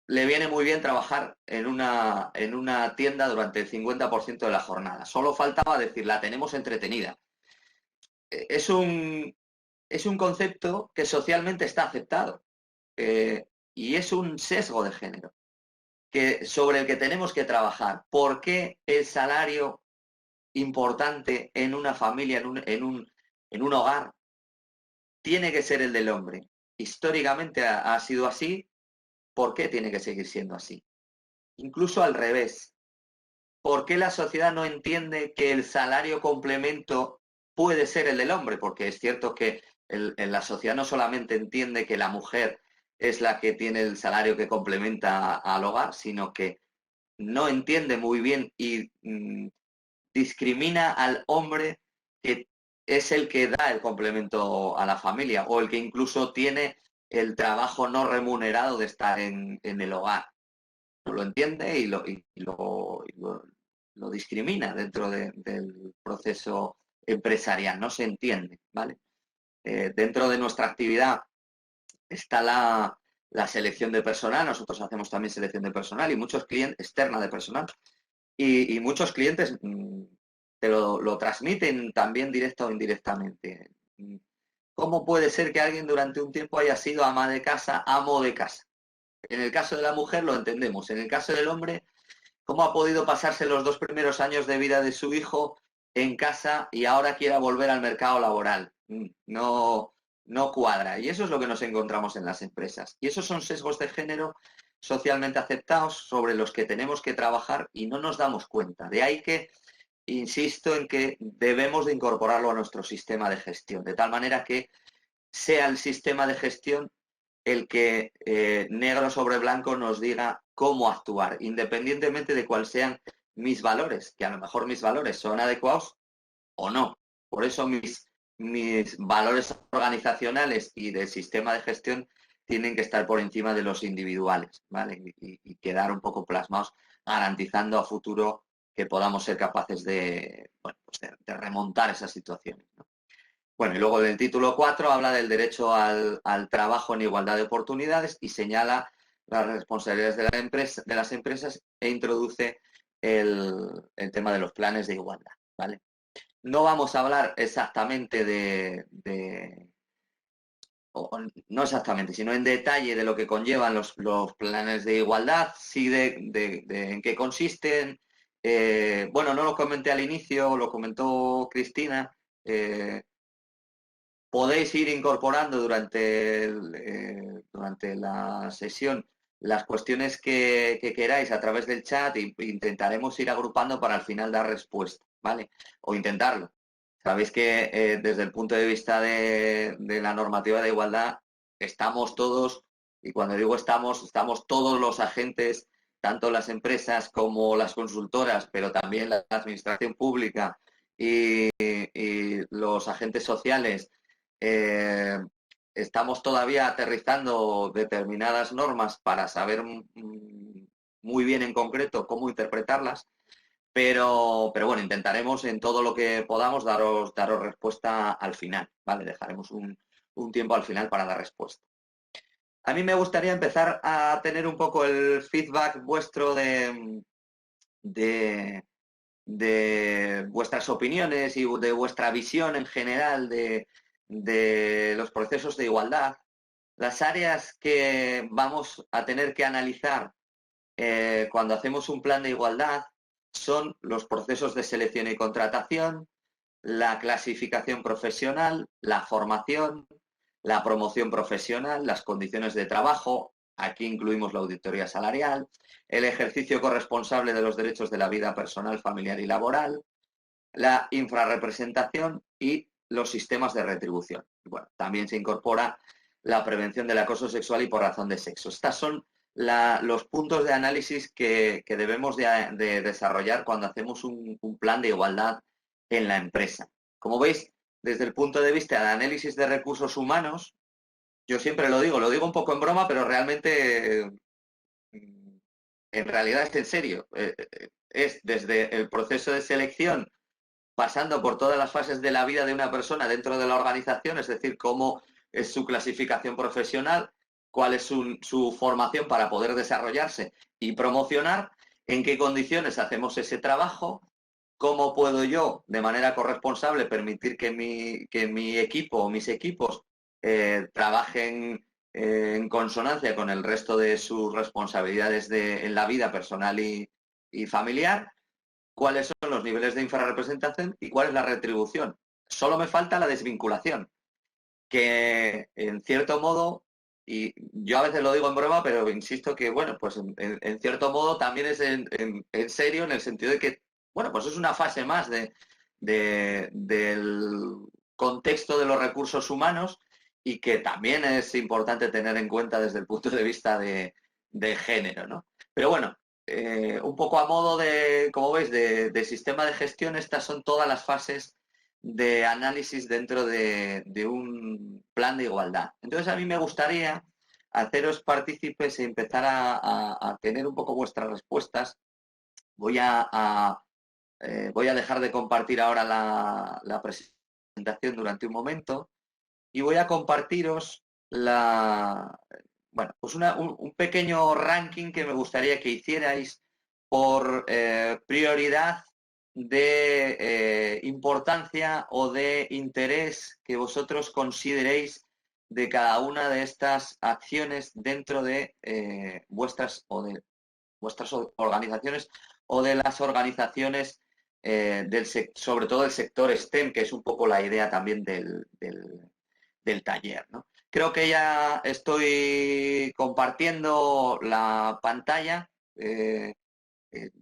le viene muy bien trabajar en una tienda durante el 50% de la jornada. Solo faltaba decir, la tenemos entretenida. Es un concepto que socialmente está aceptado y es un sesgo de género sobre el que tenemos que trabajar. ¿Por qué el salario importante en una familia, en un hogar, tiene que ser el del hombre? Históricamente ha sido así. ¿Por qué tiene que seguir siendo así? Incluso al revés. ¿Por qué la sociedad no entiende que el salario complemento puede ser el del hombre? Porque es cierto que en la sociedad no solamente entiende que la mujer es la que tiene el salario que complementa al hogar, sino que no entiende muy bien y discrimina al hombre que es el que da el complemento a la familia o el que incluso tiene el trabajo no remunerado de estar en el hogar. No lo entiende y lo lo discrimina dentro del proceso empresarial, no se entiende, ¿vale? Dentro de nuestra actividad está la selección de personal, nosotros hacemos también selección de personal y muchos clientes, externa de personal, y muchos clientes te lo transmiten también directa o indirectamente. ¿Cómo puede ser que alguien durante un tiempo haya sido ama de casa, amo de casa? En el caso de la mujer lo entendemos, en el caso del hombre, ¿cómo ha podido pasarse los 2 primeros años de vida de su hijo en casa y ahora quiera volver al mercado laboral? No, no cuadra. Y eso es lo que nos encontramos en las empresas. Y esos son sesgos de género socialmente aceptados sobre los que tenemos que trabajar y no nos damos cuenta. De ahí que insisto en que debemos de incorporarlo a nuestro sistema de gestión, de tal manera que sea el sistema de gestión el que negro sobre blanco nos diga cómo actuar, independientemente de cuáles sean mis valores, que a lo mejor mis valores son adecuados o no. Por eso mis valores organizacionales y del sistema de gestión tienen que estar por encima de los individuales, ¿vale? Y quedar un poco plasmados, garantizando a futuro que podamos ser capaces de, bueno, pues de remontar esas situaciones, ¿no? Bueno, y luego del título 4 habla del derecho al trabajo en igualdad de oportunidades y señala las responsabilidades de las empresas e introduce el tema de los planes de igualdad, ¿vale? No vamos a hablar exactamente no exactamente, sino en detalle de lo que conllevan los planes de igualdad, sí de en qué consisten. Bueno, no lo comenté al inicio, lo comentó Cristina. Podéis ir incorporando durante la sesión las cuestiones que queráis a través del chat e intentaremos ir agrupando para al final dar respuesta, ¿vale? O intentarlo. Sabéis que desde el punto de vista de la normativa de igualdad estamos todos, y cuando digo estamos todos los agentes, tanto las empresas como las consultoras, pero también la administración pública y los agentes sociales. Estamos todavía aterrizando determinadas normas para saber muy bien en concreto cómo interpretarlas, pero bueno, intentaremos en todo lo que podamos daros respuesta al final, ¿vale? Dejaremos un tiempo al final para dar respuesta. A mí me gustaría empezar a tener un poco el feedback vuestro de vuestras opiniones y de vuestra visión en general de los procesos de igualdad, las áreas que vamos a tener que analizar cuando hacemos un plan de igualdad son los procesos de selección y contratación, la clasificación profesional, la formación, la promoción profesional, las condiciones de trabajo, aquí incluimos la auditoría salarial, el ejercicio corresponsable de los derechos de la vida personal, familiar y laboral, la infrarrepresentación y los sistemas de retribución. Bueno, también se incorpora la prevención del acoso sexual y por razón de sexo. Estas son los puntos de análisis que debemos de desarrollar cuando hacemos un plan de igualdad en la empresa. Como veis, desde el punto de vista del análisis de recursos humanos, yo siempre lo digo un poco en broma, pero realmente, en realidad es en serio. Es desde el proceso de selección, pasando por todas las fases de la vida de una persona dentro de la organización, es decir, cómo es su clasificación profesional, cuál es su formación para poder desarrollarse y promocionar, en qué condiciones hacemos ese trabajo, cómo puedo yo, de manera corresponsable, permitir que mi equipo o mis equipos trabajen en consonancia con el resto de sus responsabilidades en la vida personal y familiar, cuáles son los niveles de infrarrepresentación y cuál es la retribución. Solo me falta la desvinculación, que en cierto modo, y yo a veces lo digo en broma, pero insisto que, bueno, pues en cierto modo también es en serio, en el sentido de que, bueno, pues es una fase más del contexto de los recursos humanos y que también es importante tener en cuenta desde el punto de vista de género, ¿no? Pero bueno, un poco a modo de, como veis, de sistema de gestión, estas son todas las fases de análisis dentro de un plan de igualdad. Entonces a mí me gustaría haceros partícipes y empezar a tener un poco vuestras respuestas. Voy a voy a dejar de compartir ahora la presentación durante un momento y voy a compartiros pues un pequeño ranking que me gustaría que hicierais por prioridad de importancia o de interés que vosotros consideréis de cada una de estas acciones dentro de vuestras organizaciones o de las organizaciones sobre todo del sector STEM, que es un poco la idea también del taller, ¿no? Creo que ya estoy compartiendo la pantalla.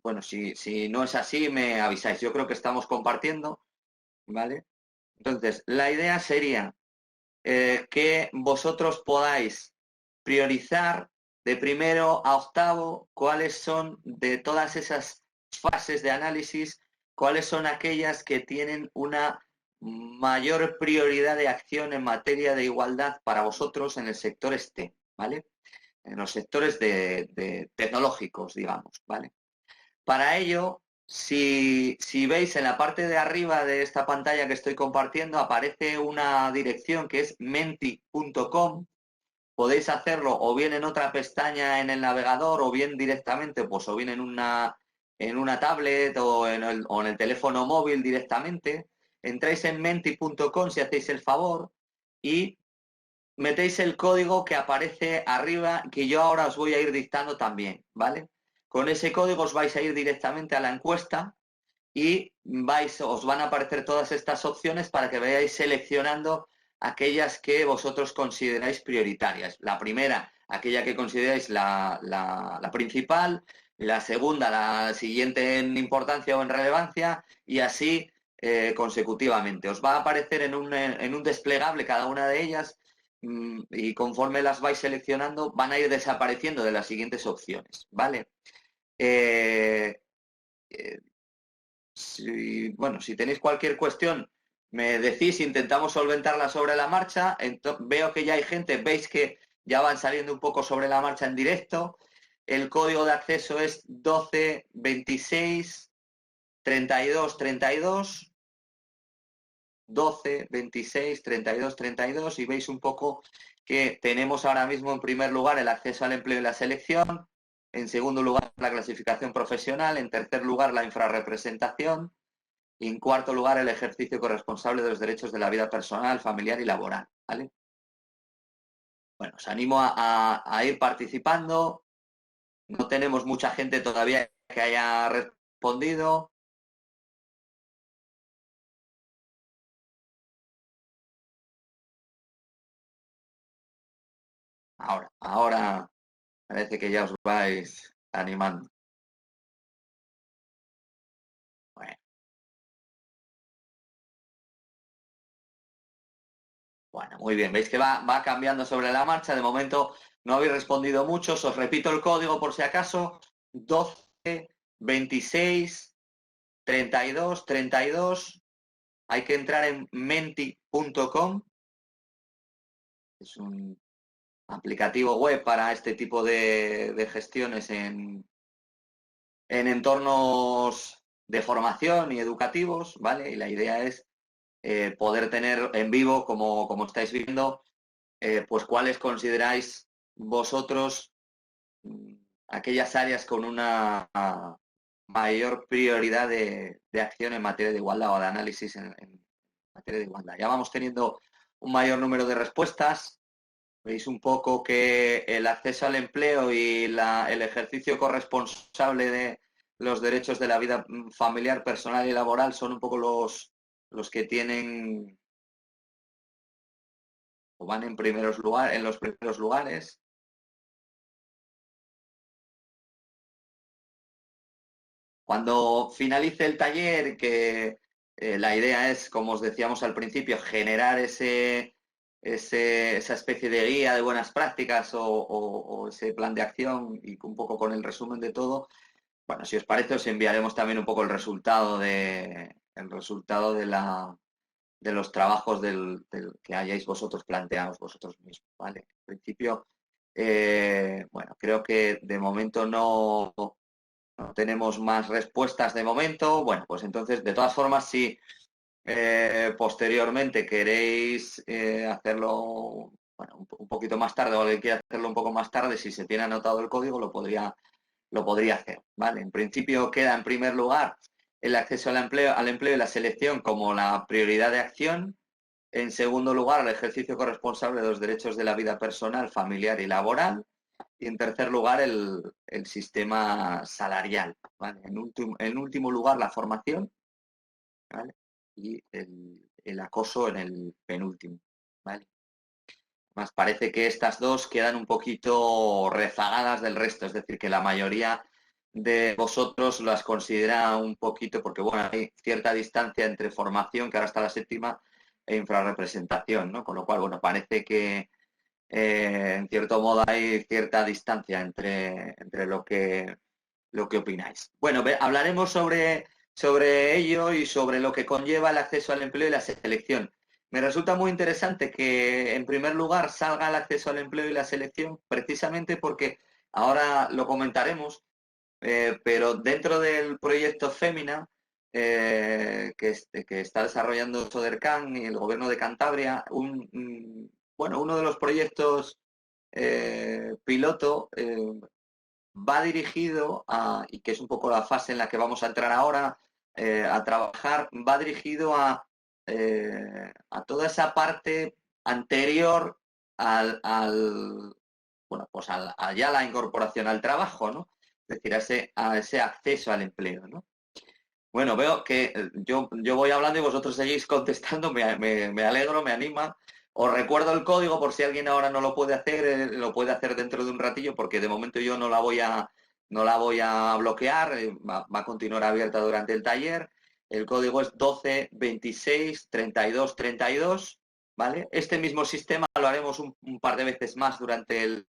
Bueno, si no es así, me avisáis. Yo creo que estamos compartiendo, ¿vale? Entonces, la idea sería que vosotros podáis priorizar de primero a octavo cuáles son de todas esas fases de análisis, cuáles son aquellas que tienen una mayor prioridad de acción en materia de igualdad para vosotros en el sector STEM, ¿vale? En los sectores de tecnológicos, digamos, ¿vale? Para ello, si veis en la parte de arriba de esta pantalla que estoy compartiendo, aparece una dirección que es menti.com. Podéis hacerlo o bien en otra pestaña en el navegador o bien directamente, pues o bien en una tablet o en el teléfono móvil directamente. Entráis en menti.com si hacéis el favor y metéis el código que aparece arriba, que yo ahora os voy a ir dictando también, ¿vale? Con ese código os vais a ir directamente a la encuesta y os van a aparecer todas estas opciones para que vayáis seleccionando aquellas que vosotros consideráis prioritarias. La primera, aquella que consideráis la principal, la segunda, la siguiente en importancia o en relevancia, y así consecutivamente. Os va a aparecer en un desplegable cada una de ellas y conforme las vais seleccionando van a ir desapareciendo de las siguientes opciones, ¿vale? Si tenéis cualquier cuestión, me decís, intentamos solventarla sobre la marcha. Veo que ya hay gente, veis que ya van saliendo un poco sobre la marcha en directo. El código de acceso es 12 26 32 32. 12 26 32 32 y veis un poco que tenemos ahora mismo en primer lugar el acceso al empleo y la selección, en segundo lugar la clasificación profesional, en tercer lugar la infrarrepresentación y en cuarto lugar el ejercicio corresponsable de los derechos de la vida personal, familiar y laboral, ¿vale? Bueno, os animo a ir participando. No tenemos mucha gente todavía que haya respondido. Ahora parece que ya os vais animando. Bueno, muy bien. Veis que va cambiando sobre la marcha. De momento no habéis respondido muchos. Os repito el código por si acaso. 12 26 32 32. Hay que entrar en menti.com. Es un aplicativo web para este tipo de gestiones en entornos de formación y educativos, ¿vale? Y la idea es poder tener en vivo, como estáis viendo, pues cuáles consideráis vosotros aquellas áreas con una mayor prioridad de acción en materia de igualdad o de análisis en materia de igualdad. Ya vamos teniendo un mayor número de respuestas. Veis un poco que el acceso al empleo y el ejercicio corresponsable de los derechos de la vida familiar, personal y laboral son un poco los que tienen o van en los primeros lugares. Cuando finalice el taller, que la idea es, como os decíamos al principio, generar esa especie de guía de buenas prácticas o ese plan de acción y un poco con el resumen de todo. Bueno, si os parece, os enviaremos también un poco el resultado de los trabajos del que hayáis vosotros planteados vosotros mismos, ¿vale? En principio, bueno, creo que de momento no no tenemos más respuestas de momento. Bueno, pues entonces, de todas formas, si posteriormente queréis hacerlo bueno, un poquito más tarde o alguien quiere hacerlo un poco más tarde, si se tiene anotado el código, lo podría hacer, ¿vale? En principio queda en primer lugar el acceso al empleo y la selección como la prioridad de acción. En segundo lugar, el ejercicio corresponsable de los derechos de la vida personal, familiar y laboral. Y en tercer lugar, el sistema salarial, ¿vale? En último lugar, la formación, ¿vale? Y el acoso en el penúltimo, ¿vale? Más parece que estas dos quedan un poquito rezagadas del resto, es decir, que la mayoría de vosotros las considera un poquito, porque bueno, hay cierta distancia entre formación, que ahora está la séptima, e infrarrepresentación, ¿no? Con lo cual, bueno, parece que en cierto modo hay cierta distancia entre lo que opináis. Bueno, hablaremos sobre ello y sobre lo que conlleva el acceso al empleo y la selección. Me resulta muy interesante que en primer lugar salga el acceso al empleo y la selección precisamente porque ahora lo comentaremos, pero dentro del proyecto Fémina que está desarrollando Sodercan y el Gobierno de Cantabria, uno de los proyectos piloto va dirigido y que es un poco la fase en la que vamos a entrar ahora a trabajar, va dirigido a toda esa parte anterior ya la incorporación al trabajo, ¿no? Es decir, a ese acceso al empleo, ¿no? Bueno, veo que yo voy hablando y vosotros seguís contestando, me alegro, me anima. Os recuerdo el código por si alguien ahora no lo puede hacer, lo puede hacer dentro de un ratillo, porque de momento yo no la voy a bloquear, va a continuar abierta durante el taller. El código es 12 26 32 32, ¿vale? Este mismo sistema lo haremos un par de veces más durante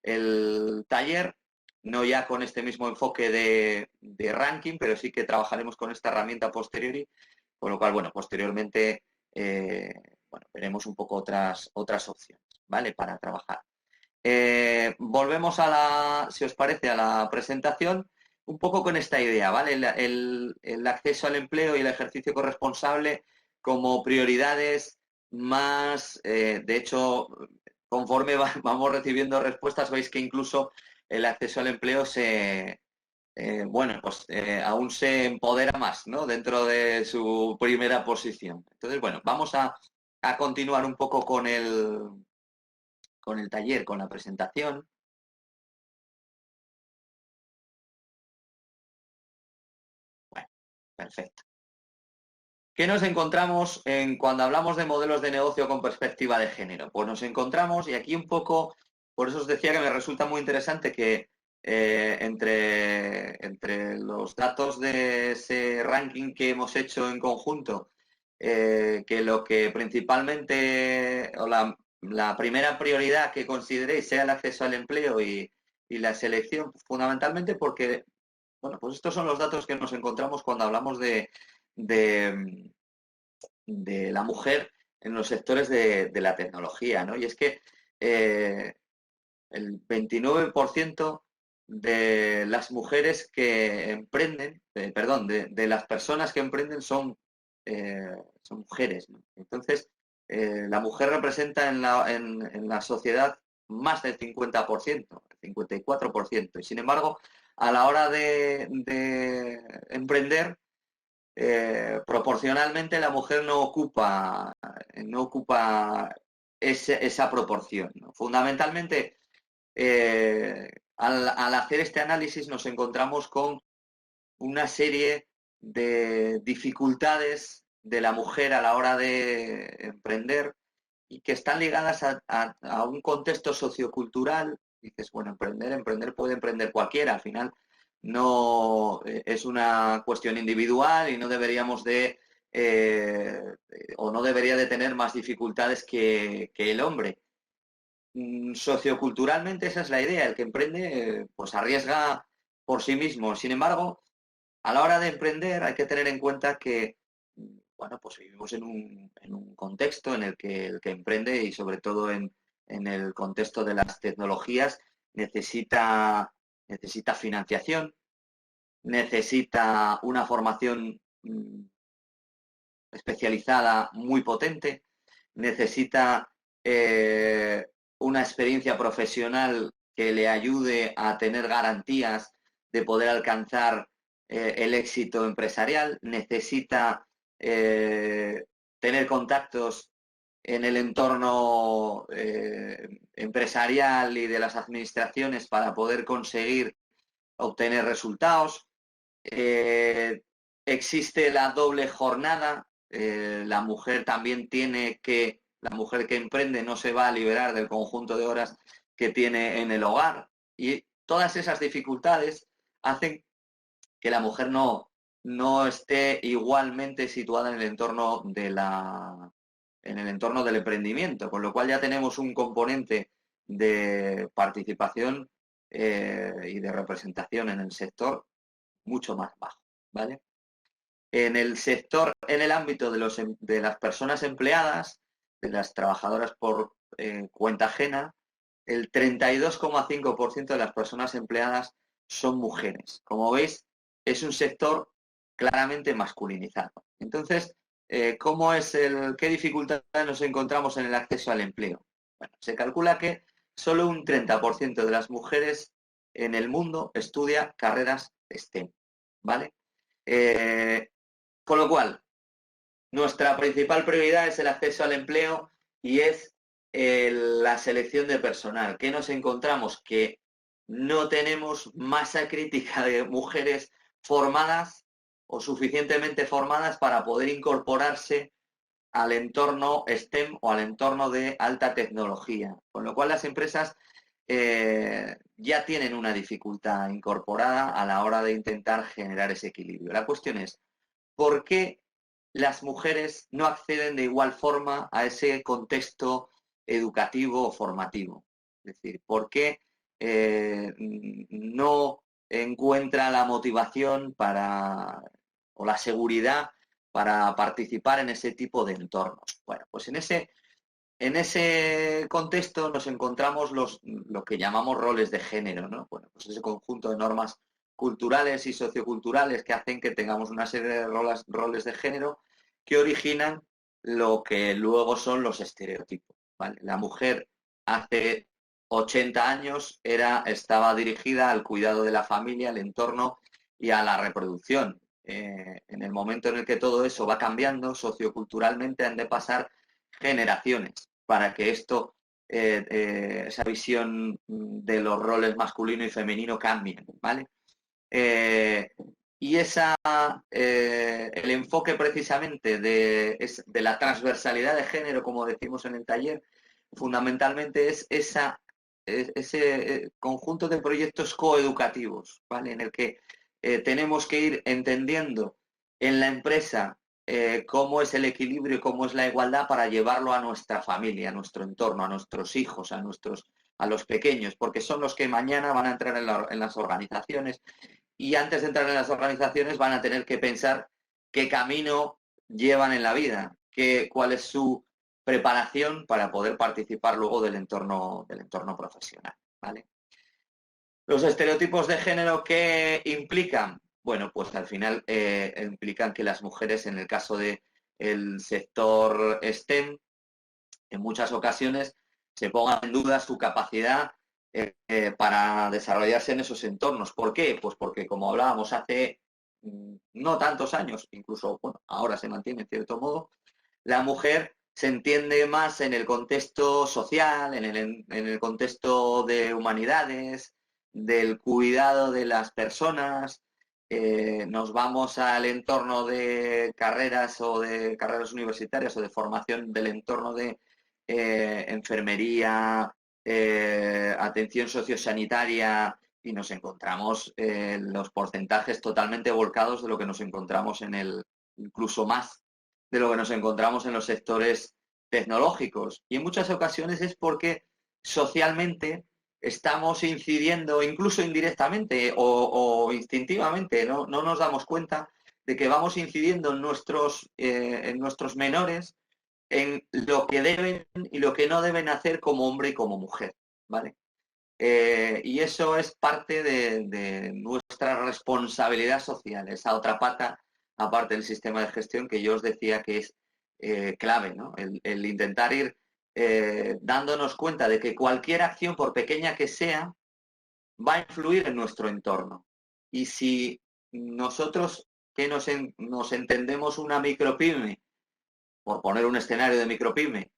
el taller. No ya con este mismo enfoque de ranking, pero sí que trabajaremos con esta herramienta posteriori, con lo cual, bueno, posteriormente veremos un poco otras opciones, ¿vale? Para trabajar. Volvemos si os parece, a la presentación, un poco con esta idea, ¿vale? El acceso al empleo y el ejercicio corresponsable como prioridades más, de hecho, conforme vamos recibiendo respuestas, veis que incluso el acceso al empleo aún se empodera más, ¿no? Dentro de su primera posición. Entonces, bueno, vamos a continuar un poco con el taller, con la presentación. Bueno, perfecto. ¿Qué nos encontramos cuando hablamos de modelos de negocio con perspectiva de género? Pues nos encontramos, y aquí un poco, por eso os decía que me resulta muy interesante que entre los datos de ese ranking que hemos hecho en conjunto, que lo que principalmente, o la primera prioridad que consideréis sea el acceso al empleo y la selección, fundamentalmente porque, bueno, pues estos son los datos que nos encontramos cuando hablamos de la mujer en los sectores de la tecnología, ¿no? Y es que el 29% de las mujeres que emprenden, de las personas que emprenden son mujeres, ¿no? Entonces, la mujer representa en la sociedad más del 50%, el 54%. Y sin embargo, a la hora de emprender, proporcionalmente la mujer no ocupa esa proporción, ¿no? Fundamentalmente, al hacer este análisis nos encontramos con una serie de dificultades de la mujer a la hora de emprender y que están ligadas a un contexto sociocultural. Dices, bueno, emprender puede emprender cualquiera, al final no es una cuestión individual y no deberíamos o no debería de tener más dificultades que el hombre. Socioculturalmente esa es la idea, el que emprende pues arriesga por sí mismo. Sin embargo, a la hora de emprender hay que tener en cuenta que, bueno, pues vivimos en un contexto en el que emprende y sobre todo en el contexto de las tecnologías necesita financiación, necesita una formación especializada muy potente, necesita una experiencia profesional que le ayude a tener garantías de poder alcanzar el éxito empresarial, necesita tener contactos en el entorno empresarial y de las administraciones para poder conseguir obtener resultados. Existe la doble jornada. La mujer también la mujer que emprende no se va a liberar del conjunto de horas que tiene en el hogar. Y todas esas dificultades hacen que la mujer no esté igualmente situada en el entorno del emprendimiento, con lo cual ya tenemos un componente de participación y de representación en el sector mucho más bajo, ¿vale? En el sector, en el ámbito de las personas empleadas, de las trabajadoras por cuenta ajena, el 32,5% de las personas empleadas son mujeres. Como veis, es un sector claramente masculinizado. Entonces, ¿qué dificultades nos encontramos en el acceso al empleo? Bueno, se calcula que solo un 30% de las mujeres en el mundo estudia carreras STEM, ¿vale? Con lo cual, nuestra principal prioridad es el acceso al empleo y es la selección de personal. ¿Qué nos encontramos? Que no tenemos masa crítica de mujeres formadas o suficientemente formadas para poder incorporarse al entorno STEM o al entorno de alta tecnología. Con lo cual las empresas ya tienen una dificultad incorporada a la hora de intentar generar ese equilibrio. La cuestión es, ¿por qué las mujeres no acceden de igual forma a ese contexto educativo o formativo? Es decir, ¿por qué no encuentra la motivación o la seguridad para participar en ese tipo de entornos? Bueno, pues en ese contexto nos encontramos lo que llamamos roles de género, ¿no? Bueno, pues ese conjunto de normas culturales y socioculturales que hacen que tengamos una serie de roles de género que originan lo que luego son los estereotipos, ¿vale? La mujer hace 80 años estaba dirigida al cuidado de la familia, al entorno y a la reproducción. En el momento en el que todo eso va cambiando socioculturalmente, han de pasar generaciones para que esa visión de los roles masculino y femenino cambie, ¿vale? Y el enfoque precisamente de la transversalidad de género, como decimos en el taller, fundamentalmente es ese conjunto de proyectos coeducativos, ¿vale? En el que tenemos que ir entendiendo en la empresa cómo es el equilibrio y cómo es la igualdad para llevarlo a nuestra familia, a nuestro entorno, a nuestros hijos, a los pequeños, porque son los que mañana van a entrar en las organizaciones y antes de entrar en las organizaciones van a tener que pensar qué camino llevan en la vida, cuál es su preparación para poder participar luego del entorno profesional, ¿vale? Los estereotipos de género, ¿qué implican? Bueno, pues al final implican que las mujeres, en el caso del sector STEM, en muchas ocasiones se pongan en duda su capacidad para desarrollarse en esos entornos. ¿Por qué? Pues porque, como hablábamos hace no tantos años, incluso bueno, ahora se mantiene en cierto modo, la mujer se entiende más en el contexto social, en el contexto de humanidades, del cuidado de las personas. Nos vamos al entorno de carreras universitarias o de formación del entorno de enfermería, atención sociosanitaria, y nos encontramos los porcentajes totalmente volcados de lo que nos encontramos incluso más de lo que nos encontramos en los sectores tecnológicos. Y en muchas ocasiones es porque socialmente estamos incidiendo, incluso indirectamente o instintivamente, no nos damos cuenta de que vamos incidiendo en nuestros menores en lo que deben y lo que no deben hacer como hombre y como mujer, ¿vale? Y eso es parte de nuestra responsabilidad social, esa otra pata, aparte del sistema de gestión que yo os decía que es clave, ¿no? El intentar ir dándonos cuenta de que cualquier acción, por pequeña que sea, va a influir en nuestro entorno. Y si nosotros que nos entendemos una micropyme, por poner un escenario de micropyme,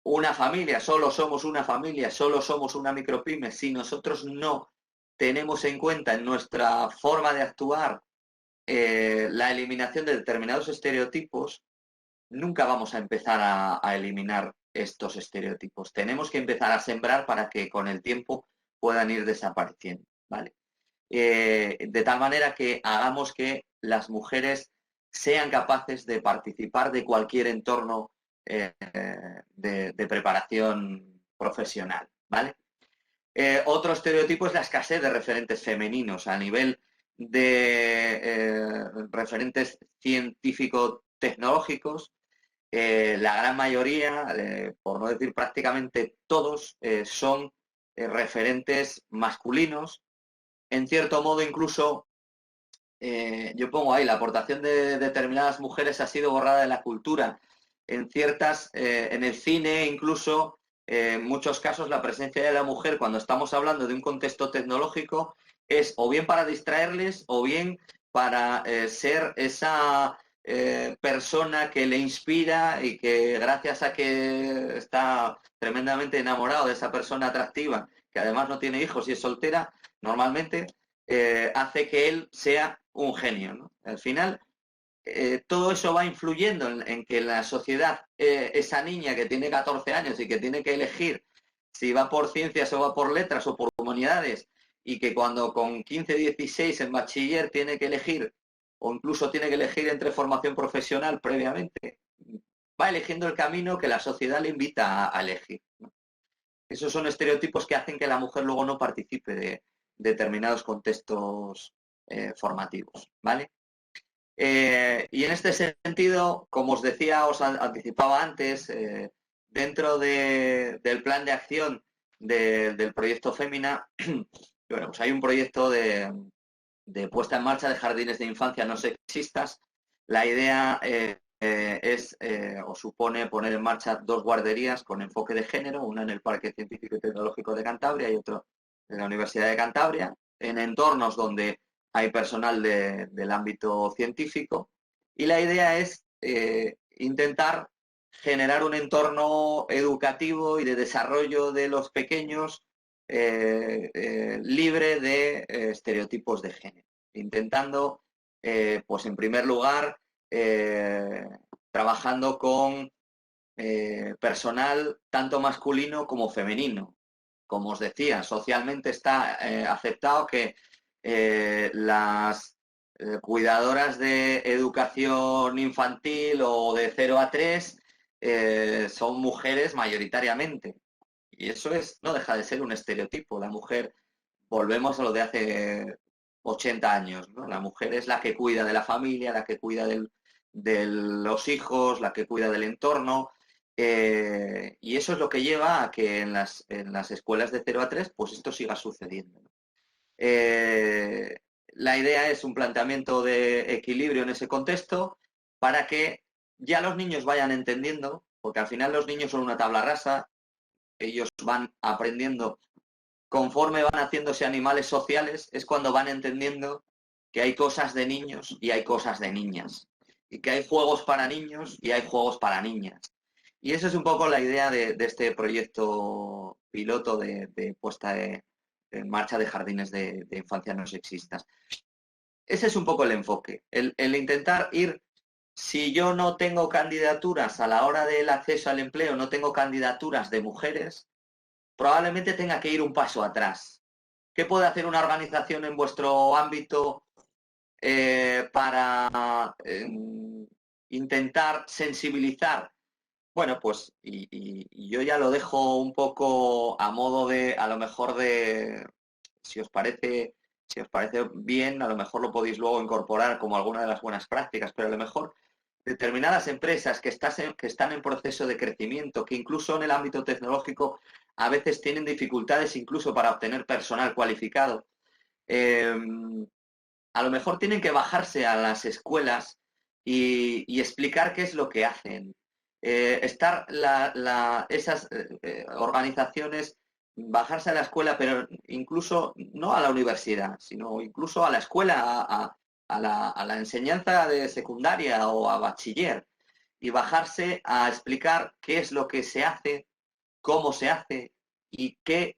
una familia, solo somos una familia, solo somos una micropyme, si nosotros no tenemos en cuenta en nuestra forma de actuar la eliminación de determinados estereotipos, nunca vamos a empezar a eliminar estos estereotipos. Tenemos que empezar a sembrar para que con el tiempo puedan ir desapareciendo, ¿vale? De tal manera que hagamos que las mujeres sean capaces de participar de cualquier entorno de preparación profesional, ¿vale? Otro estereotipo es la escasez de referentes femeninos a nivel de referentes científico-tecnológicos. La gran mayoría, por no decir prácticamente todos, son referentes masculinos. En cierto modo, incluso, yo pongo ahí, la aportación de determinadas mujeres ha sido borrada de la cultura. En el cine, incluso, en muchos casos, la presencia de la mujer, cuando estamos hablando de un contexto tecnológico, es o bien para distraerles o bien para ser esa persona que le inspira y que gracias a que está tremendamente enamorado de esa persona atractiva, que además no tiene hijos y es soltera, normalmente hace que él sea un genio, ¿no? Al final, todo eso va influyendo en que la sociedad, esa niña que tiene 14 años y que tiene que elegir si va por ciencias o va por letras o por humanidades, y que cuando con 15, 16 en bachiller tiene que elegir, o incluso tiene que elegir entre formación profesional previamente, va eligiendo el camino que la sociedad le invita a elegir, ¿no? Esos son estereotipos que hacen que la mujer luego no participe de determinados contextos formativos, ¿vale? Y en este sentido, como os decía, os anticipaba antes, dentro del plan de acción del proyecto Fémina, bueno, pues hay un proyecto de puesta en marcha de jardines de infancia no sexistas. La idea o supone poner en marcha 2 guarderías con enfoque de género, una en el Parque Científico y Tecnológico de Cantabria y otro en la Universidad de Cantabria, en entornos donde hay personal del ámbito científico, y la idea es intentar generar un entorno educativo y de desarrollo de los pequeños libre de estereotipos de género, intentando, pues en primer lugar, trabajando con personal tanto masculino como femenino. Como os decía, socialmente está aceptado que las cuidadoras de educación infantil o de 0 a 3 son mujeres mayoritariamente. Y eso no deja de ser un estereotipo. La mujer, volvemos a lo de hace 80 años, ¿no? La mujer es la que cuida de la familia, la que cuida de los hijos, la que cuida del entorno. Y eso es lo que lleva a que en las escuelas de 0 a 3 pues esto siga sucediendo, ¿no? La idea es un planteamiento de equilibrio en ese contexto para que ya los niños vayan entendiendo, porque al final los niños son una tabla rasa, ellos van aprendiendo conforme van haciéndose animales sociales, es cuando van entendiendo que hay cosas de niños y hay cosas de niñas, y que hay juegos para niños y hay juegos para niñas. Y esa es un poco la idea de este proyecto piloto de puesta en marcha de jardines de infancia no sexistas. Ese es un poco el enfoque, el intentar ir, si yo no tengo candidaturas a la hora del acceso al empleo, no tengo candidaturas de mujeres, probablemente tenga que ir un paso atrás. ¿Qué puede hacer una organización en vuestro ámbito para intentar sensibilizar? Bueno, pues y yo ya lo dejo un poco a modo de, a lo mejor si os parece bien, a lo mejor lo podéis luego incorporar como alguna de las buenas prácticas, pero a lo mejor determinadas empresas que están en proceso de crecimiento, que incluso en el ámbito tecnológico a veces tienen dificultades incluso para obtener personal cualificado. A lo mejor tienen que bajarse a las escuelas y explicar qué es lo que hacen. Esas organizaciones, bajarse a la escuela, pero incluso no a la universidad, sino incluso a la escuela, a la enseñanza de secundaria o a bachiller, y bajarse a explicar qué es lo que se hace, cómo se hace y qué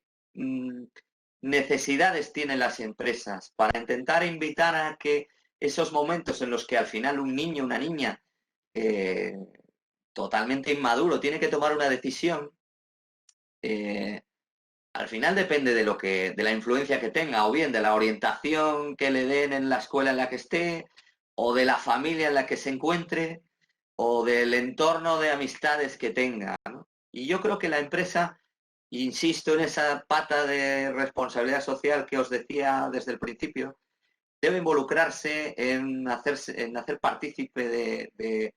necesidades tienen las empresas, para intentar invitar a que esos momentos en los que al final un niño, una niña totalmente inmaduro tiene que tomar una decisión, al final depende de la influencia que tenga, o bien de la orientación que le den en la escuela en la que esté, o de la familia en la que se encuentre, o del entorno de amistades que tenga, ¿no? Y yo creo que la empresa, insisto en esa pata de responsabilidad social que os decía desde el principio, debe involucrarse en hacer partícipe de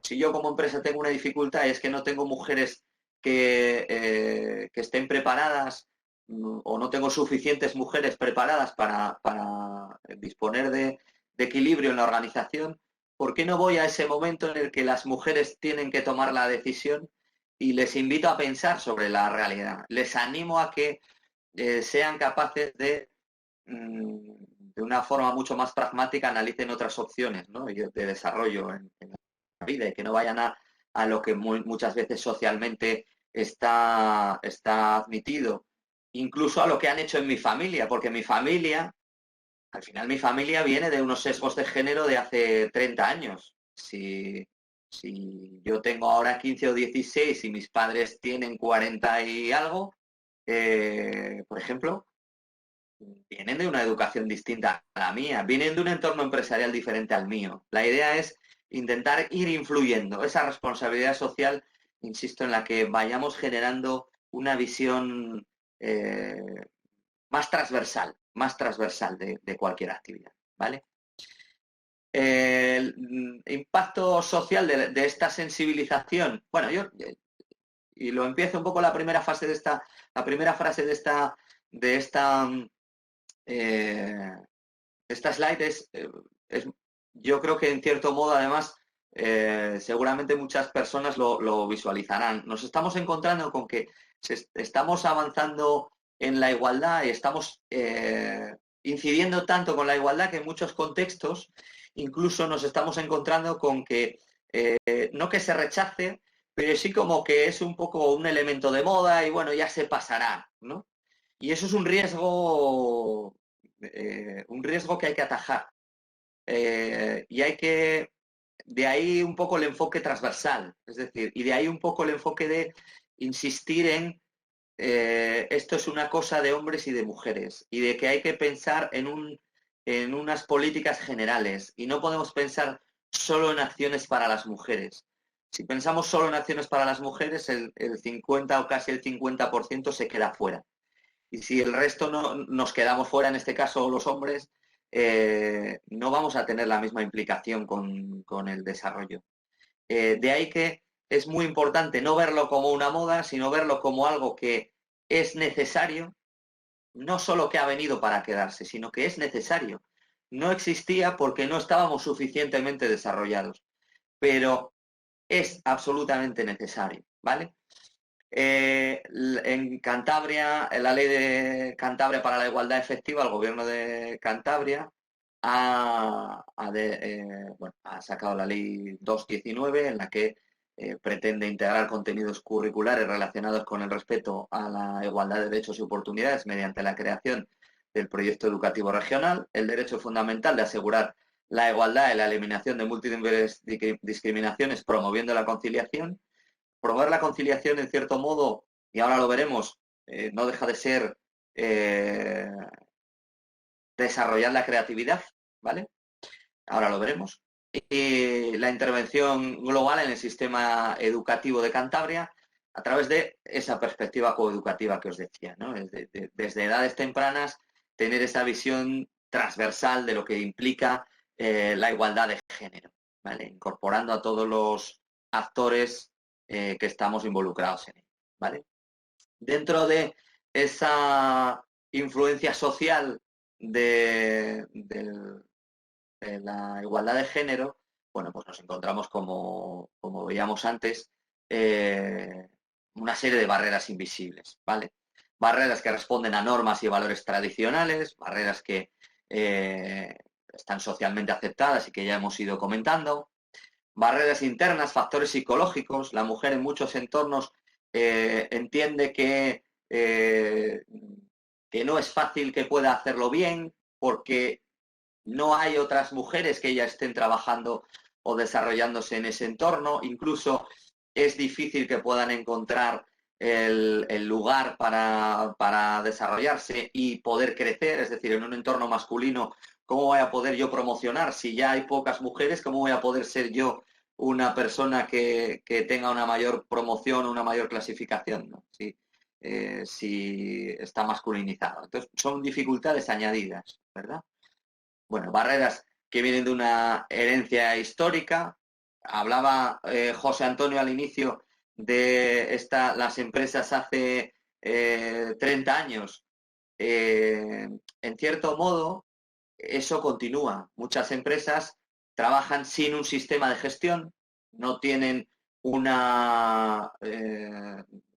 si yo como empresa tengo una dificultad y es que no tengo mujeres que estén preparadas, o no tengo suficientes mujeres preparadas para disponer de equilibrio en la organización, ¿por qué no voy a ese momento en el que las mujeres tienen que tomar la decisión? Y les invito a pensar sobre la realidad. Les animo a que sean capaces de una forma mucho más pragmática, analicen otras opciones, ¿no?, de desarrollo en la vida, y que no vayan a lo que muchas veces socialmente está admitido, incluso a lo que han hecho en mi familia, porque mi familia, al final mi familia viene de unos sesgos de género de hace 30 años. Si yo tengo ahora 15 o 16 y mis padres tienen 40 y algo, por ejemplo, vienen de una educación distinta a la mía, vienen de un entorno empresarial diferente al mío. La idea es intentar ir influyendo esa responsabilidad social, insisto, en la que vayamos generando una visión más transversal de cualquier actividad, ¿vale? El impacto social de esta sensibilización, bueno, y lo empiezo un poco la primera frase de esta slide yo creo que en cierto modo, además, seguramente muchas personas lo visualizarán. Nos estamos encontrando con que estamos avanzando en la igualdad y estamos incidiendo tanto con la igualdad que en muchos contextos incluso nos estamos encontrando con que no que se rechace, pero sí como que es un poco un elemento de moda y bueno, ya se pasará, ¿no? Y eso es un riesgo que hay que atajar. Y de ahí un poco el enfoque transversal, es decir, y de ahí un poco el enfoque de insistir en esto es una cosa de hombres y de mujeres, y de que hay que pensar en unas políticas generales, y no podemos pensar solo en acciones para las mujeres. Si pensamos solo en acciones para las mujeres, el 50 o casi el 50% se queda fuera. Y si el resto nos quedamos fuera, en este caso los hombres, no vamos a tener la misma implicación con el desarrollo. De ahí que es muy importante no verlo como una moda, sino verlo como algo que es necesario, no solo que ha venido para quedarse, sino que es necesario. No existía porque no estábamos suficientemente desarrollados, pero es absolutamente necesario, ¿vale? En Cantabria, en la ley de Cantabria para la igualdad efectiva, el gobierno de Cantabria ha sacado la ley 219, en la que pretende integrar contenidos curriculares relacionados con el respeto a la igualdad de derechos y oportunidades mediante la creación del proyecto educativo regional, el derecho fundamental de asegurar la igualdad y la eliminación de múltiples discriminaciones, promoviendo la conciliación. Promover la conciliación, en cierto modo, y ahora lo veremos, no deja de ser desarrollar la creatividad, ¿vale? Ahora lo veremos. Y la intervención global en el sistema educativo de Cantabria a través de esa perspectiva coeducativa que os decía, ¿no? Desde edades tempranas tener esa visión transversal de lo que implica la igualdad de género, ¿vale? Incorporando a todos los actores que estamos involucrados en él, ¿vale? Dentro de esa influencia social de la igualdad de género, bueno, pues nos encontramos, como veíamos antes, una serie de barreras invisibles, ¿vale? Barreras que responden a normas y valores tradicionales, barreras que están socialmente aceptadas y que ya hemos ido comentando, barreras internas, factores psicológicos. La mujer en muchos entornos entiende que no es fácil que pueda hacerlo bien porque no hay otras mujeres que ya estén trabajando o desarrollándose en ese entorno. Incluso es difícil que puedan encontrar el lugar para desarrollarse y poder crecer. Es decir, en un entorno masculino, ¿cómo voy a poder yo promocionar? Si ya hay pocas mujeres, ¿cómo voy a poder ser yo una persona que tenga una mayor promoción, una mayor clasificación, ¿no? Si está masculinizado. Entonces, son dificultades añadidas, ¿verdad? Bueno, barreras que vienen de una herencia histórica. Hablaba José Antonio al inicio de las empresas hace 30 años. En cierto modo, eso continúa. Muchas empresas trabajan sin un sistema de gestión, no tienen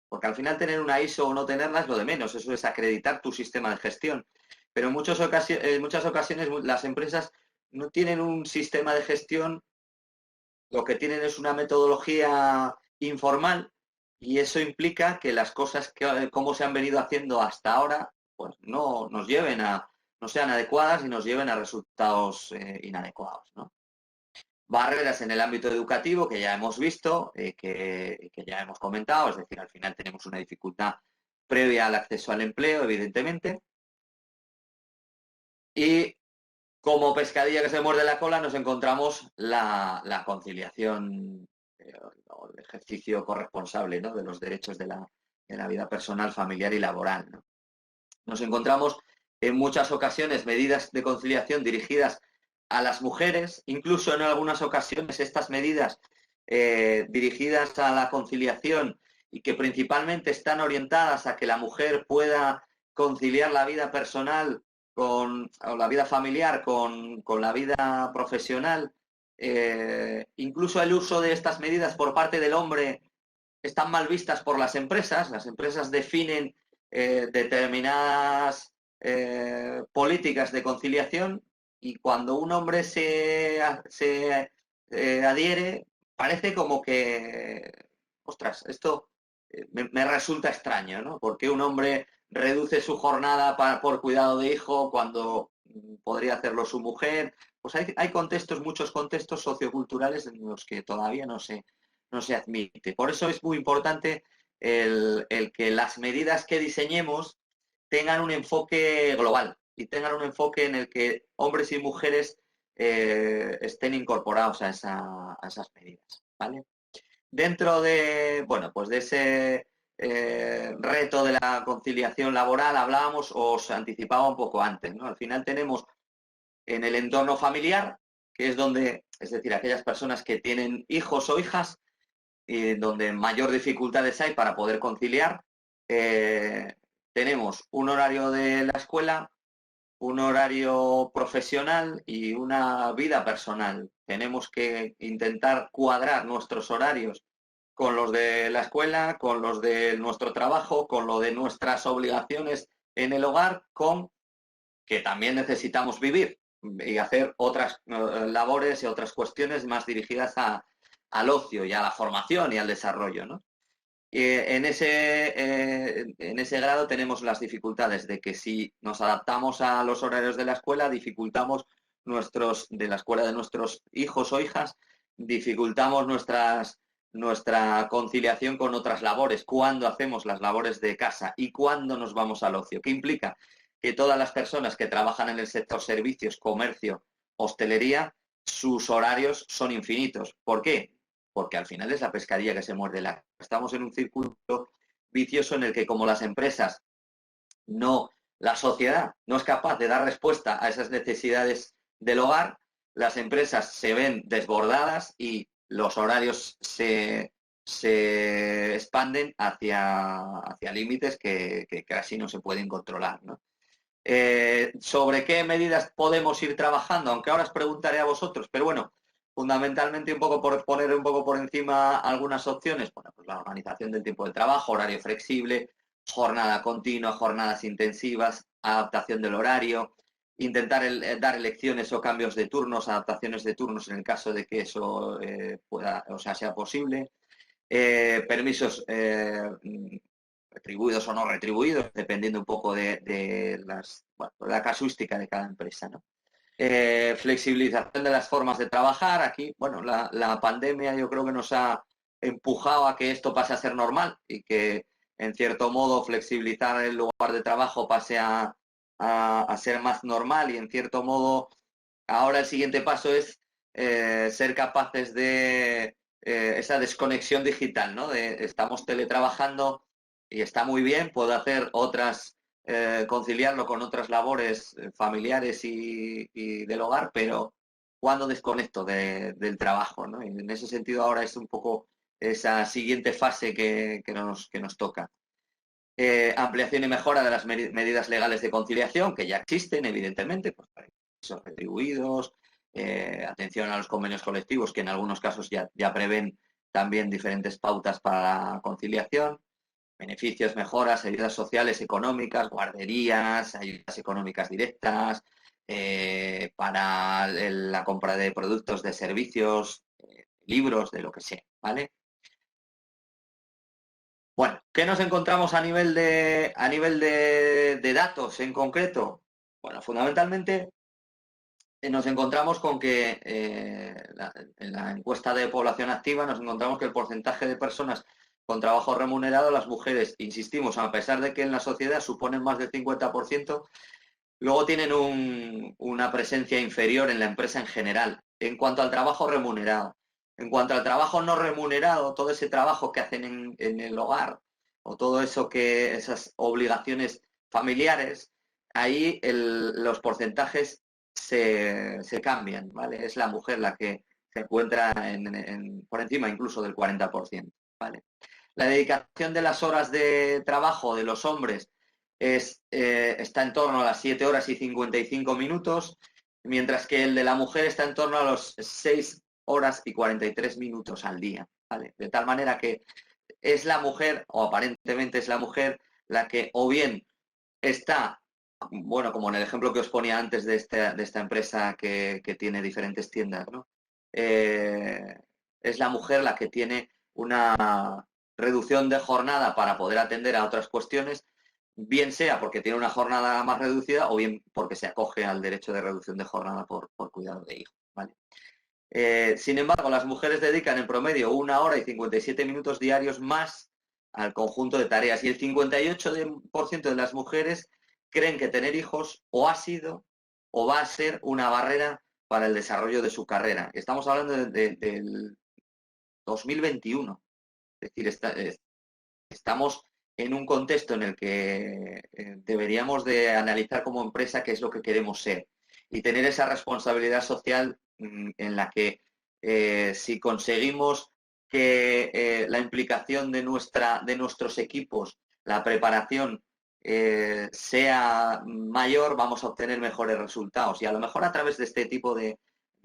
porque al final tener una ISO o no tenerla es lo de menos, eso es acreditar tu sistema de gestión. Pero en muchas ocasiones las empresas no tienen un sistema de gestión, lo que tienen es una metodología informal y eso implica que las cosas como se han venido haciendo hasta ahora, pues no sean adecuadas y nos lleven a resultados inadecuados, ¿no? Barreras en el ámbito educativo que ya hemos visto, que ya hemos comentado, es decir, al final tenemos una dificultad previa al acceso al empleo, evidentemente. Y como pescadilla que se muerde la cola nos encontramos la conciliación o el ejercicio corresponsable, ¿no?, de los derechos de la vida personal, familiar y laboral, ¿no? Nos encontramos en muchas ocasiones medidas de conciliación dirigidas a las mujeres, incluso en algunas ocasiones estas medidas dirigidas a la conciliación y que principalmente están orientadas a que la mujer pueda conciliar la vida personal o la vida familiar con la vida profesional. Incluso el uso de estas medidas por parte del hombre están mal vistas por las empresas. Las empresas definen determinadas políticas de conciliación y cuando un hombre se adhiere, parece como que, ostras, esto me resulta extraño, ¿no? ¿Por qué un hombre reduce su jornada por cuidado de hijo cuando podría hacerlo su mujer? Pues hay muchos contextos socioculturales en los que todavía no se admite. Por eso es muy importante el que las medidas que diseñemos tengan un enfoque global y tengan un enfoque en el que hombres y mujeres estén incorporados a esas medidas, ¿vale? Dentro de, pues de ese reto de la conciliación laboral hablábamos, os anticipaba un poco antes, ¿no? Al final tenemos en el entorno familiar, que es decir, aquellas personas que tienen hijos o hijas, y donde mayor dificultades hay para poder conciliar, tenemos un horario de la escuela, un horario profesional y una vida personal. Tenemos que intentar cuadrar nuestros horarios con los de la escuela, con los de nuestro trabajo, con lo de nuestras obligaciones en el hogar, con que también necesitamos vivir y hacer otras labores y otras cuestiones más dirigidas al ocio y a la formación y al desarrollo, ¿no? En ese grado tenemos las dificultades de que si nos adaptamos a los horarios de la escuela, dificultamos de la escuela de nuestros hijos o hijas, dificultamos nuestra conciliación con otras labores, cuando hacemos las labores de casa y cuando nos vamos al ocio. ¿Qué implica? Que todas las personas que trabajan en el sector servicios, comercio, hostelería, sus horarios son infinitos. ¿Por qué? Porque al final es la pescadilla que se muerde la cola. Estamos en un círculo vicioso en el que como las empresas la sociedad no es capaz de dar respuesta a esas necesidades del hogar, las empresas se ven desbordadas y los horarios se expanden hacia límites que casi no se pueden controlar, ¿no? ¿Sobre qué medidas podemos ir trabajando? Aunque ahora os preguntaré a vosotros, pero bueno, fundamentalmente un poco por poner un poco por encima algunas opciones, bueno, pues la organización del tiempo de trabajo, horario flexible, jornada continua, jornadas intensivas, adaptación del horario, intentar dar elecciones o cambios de turnos, adaptaciones de turnos en el caso de que eso sea posible, permisos retribuidos o no retribuidos, dependiendo un poco de la casuística de cada empresa, ¿no? Flexibilización de las formas de trabajar. Aquí, bueno, la pandemia yo creo que nos ha empujado a que esto pase a ser normal y que, en cierto modo, flexibilizar el lugar de trabajo pase a ser más normal y, en cierto modo, ahora el siguiente paso es ser capaces de esa desconexión digital, ¿no? Estamos teletrabajando y está muy bien, puedo hacer otras, conciliarlo con otras labores familiares y del hogar, pero ¿cuándo desconecto del trabajo, ¿no? Y en ese sentido ahora es un poco esa siguiente fase que nos toca. Ampliación y mejora de las medidas legales de conciliación, que ya existen, evidentemente, pues permisos retribuidos, atención a los convenios colectivos, que en algunos casos ya prevén también diferentes pautas para la conciliación, beneficios, mejoras, ayudas sociales, económicas, guarderías, ayudas económicas directas, para la compra de productos, de servicios, libros, de lo que sea, ¿vale? Bueno, ¿qué nos encontramos a nivel de datos en concreto? Bueno, fundamentalmente nos encontramos con que en la encuesta de población activa nos encontramos que el porcentaje de personas con trabajo remunerado, las mujeres, insistimos, a pesar de que en la sociedad suponen más del 50%, luego tienen una presencia inferior en la empresa en general. En cuanto al trabajo remunerado, en cuanto al trabajo no remunerado, todo ese trabajo que hacen en el hogar o todo eso esas obligaciones familiares, ahí los porcentajes se cambian, ¿vale? Es la mujer la que se encuentra por encima incluso del 40%, ¿vale? La dedicación de las horas de trabajo de los hombres está en torno a las 7 horas y 55 minutos, mientras que el de la mujer está en torno a los 6 horas y 43 minutos al día, ¿vale? De tal manera que es la mujer, o aparentemente es la mujer, la que o bien está, bueno, como en el ejemplo que os ponía antes de esta empresa que tiene diferentes tiendas, ¿no? Es la mujer la que tiene una reducción de jornada para poder atender a otras cuestiones, bien sea porque tiene una jornada más reducida o bien porque se acoge al derecho de reducción de jornada por cuidado de hijos, ¿vale? Sin embargo, las mujeres dedican en promedio 1 hora y 57 minutos diarios más al conjunto de tareas y el 58% de las mujeres creen que tener hijos o ha sido o va a ser una barrera para el desarrollo de su carrera. Estamos hablando del 2021. Es decir, estamos en un contexto en el que deberíamos de analizar como empresa qué es lo que queremos ser y tener esa responsabilidad social en la que si conseguimos que la implicación de nuestros equipos, la preparación sea mayor, vamos a obtener mejores resultados. Y a lo mejor a través de este tipo de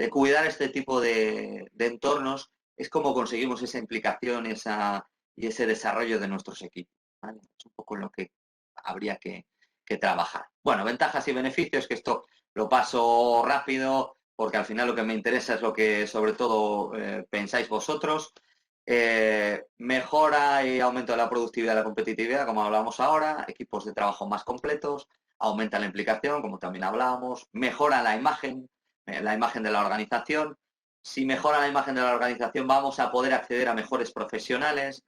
cuidar este tipo de entornos es como conseguimos esa implicación y ese desarrollo de nuestros equipos, ¿vale? Es un poco en lo que habría que trabajar. Bueno, ventajas y beneficios, que esto lo paso rápido porque al final lo que me interesa es lo que sobre todo pensáis vosotros. Mejora y aumento de la productividad y la competitividad, como hablamos ahora, equipos de trabajo más completos, aumenta la implicación, como también hablábamos, mejora la imagen de la organización. Si mejora la imagen de la organización, vamos a poder acceder a mejores profesionales,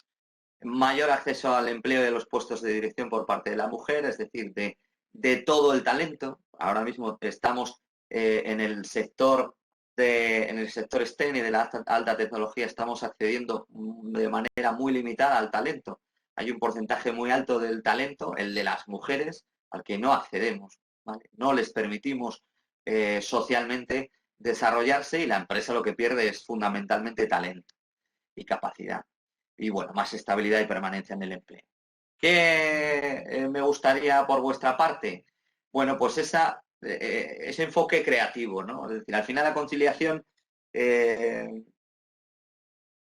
mayor acceso al empleo de los puestos de dirección por parte de la mujer, es decir, de todo el talento. Ahora mismo estamos en el sector STEM y de la alta tecnología, estamos accediendo de manera muy limitada al talento. Hay un porcentaje muy alto del talento, el de las mujeres, al que no accedemos, ¿vale? No les permitimos socialmente desarrollarse y la empresa lo que pierde es fundamentalmente talento y capacidad. Y bueno, más estabilidad y permanencia en el empleo. ¿Qué me gustaría por vuestra parte? Bueno, pues ese enfoque creativo, ¿no? Es decir, al final la conciliación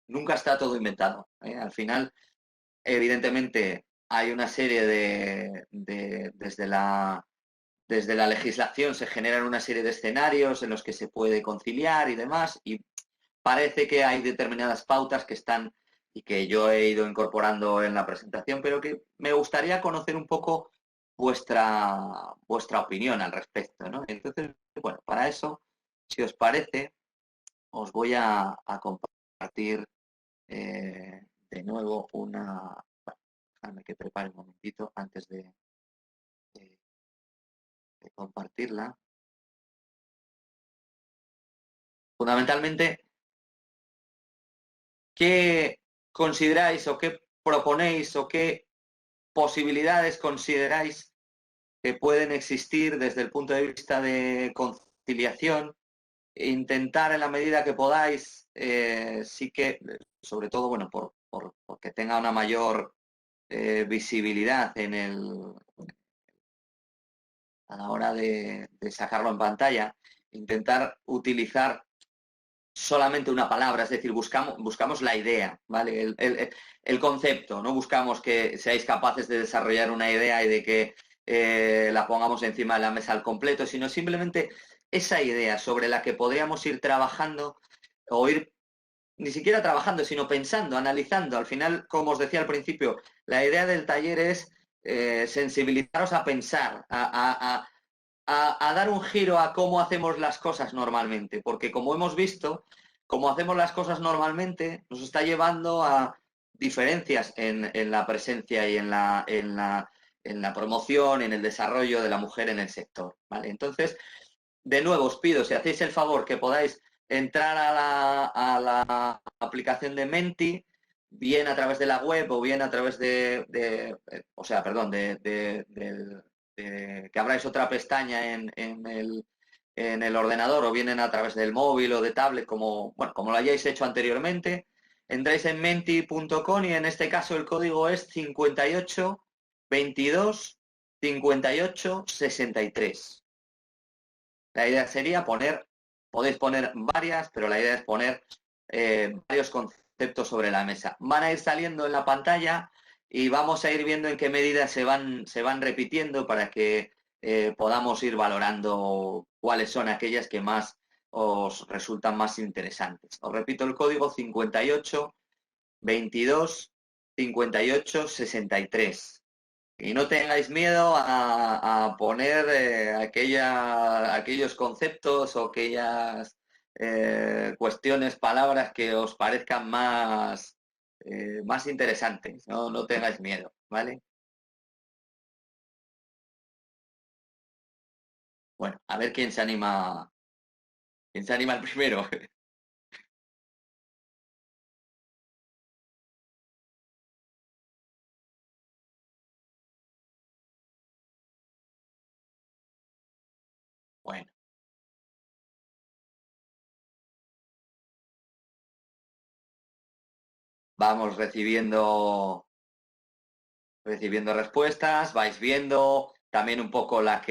nunca está todo inventado, ¿eh? Al final, evidentemente, hay una serie desde la legislación se generan una serie de escenarios en los que se puede conciliar y demás, y parece que hay determinadas pautas que están y que yo he ido incorporando en la presentación, pero que me gustaría conocer un poco vuestra opinión al respecto, ¿no? Entonces, bueno, para eso, si os parece, os voy a compartir de nuevo una... Bueno, déjame que prepare un momentito antes de compartirla. Fundamentalmente, ¿qué consideráis o qué proponéis o qué posibilidades consideráis que pueden existir desde el punto de vista de conciliación? Intentar en la medida que podáis, sí que, sobre todo, bueno, porque tenga una mayor visibilidad a la hora de sacarlo en pantalla, intentar utilizar solamente una palabra, es decir, buscamos la idea, ¿vale? El concepto, no buscamos que seáis capaces de desarrollar una idea y de que la pongamos encima de la mesa al completo, sino simplemente esa idea sobre la que podríamos ir trabajando o ir ni siquiera trabajando, sino pensando, analizando. Al final, como os decía al principio, la idea del taller es sensibilizaros a pensar, a dar un giro a cómo hacemos las cosas normalmente, porque como hemos visto, como hacemos las cosas normalmente, nos está llevando a diferencias en la presencia y en la promoción, en el desarrollo de la mujer en el sector, ¿vale? Entonces, de nuevo, os pido, si hacéis el favor, que podáis entrar a la aplicación de Menti, bien a través de la web o bien a través que abráis otra pestaña en el ordenador o vienen a través del móvil o de tablet, como lo hayáis hecho anteriormente. Entráis en menti.com y en este caso el código es 58 22 58 63. La idea sería podéis poner varias, pero la idea es poner varios conceptos sobre la mesa. Van a ir saliendo en la pantalla y vamos a ir viendo en qué medida se van repitiendo para que podamos ir valorando cuáles son aquellas que más os resultan más interesantes. Os repito el código 58 22 58 63. Y no tengáis miedo a poner aquellos conceptos o aquellas cuestiones, palabras que os parezcan más interesantes. No tengáis miedo, ¿vale? Bueno, a ver quién se anima el primero. Bueno. Vamos recibiendo respuestas, vais viendo también un poco las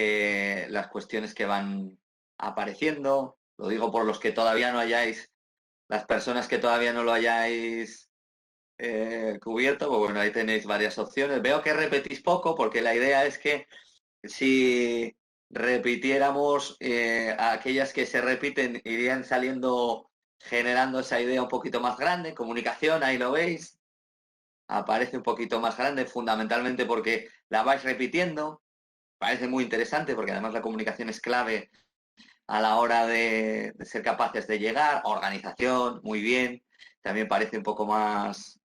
cuestiones que van apareciendo. Lo digo por los que todavía no hayáis, las personas que todavía no lo hayáis cubierto, pues bueno, ahí tenéis varias opciones. Veo que repetís poco porque la idea es que si repitiéramos aquellas que se repiten, irían saliendo, generando esa idea un poquito más grande. Comunicación, ahí lo veis, aparece un poquito más grande, fundamentalmente porque la vais repitiendo. Parece muy interesante porque además la comunicación es clave a la hora de ser capaces de llegar. Organización, muy bien. También parece un poco más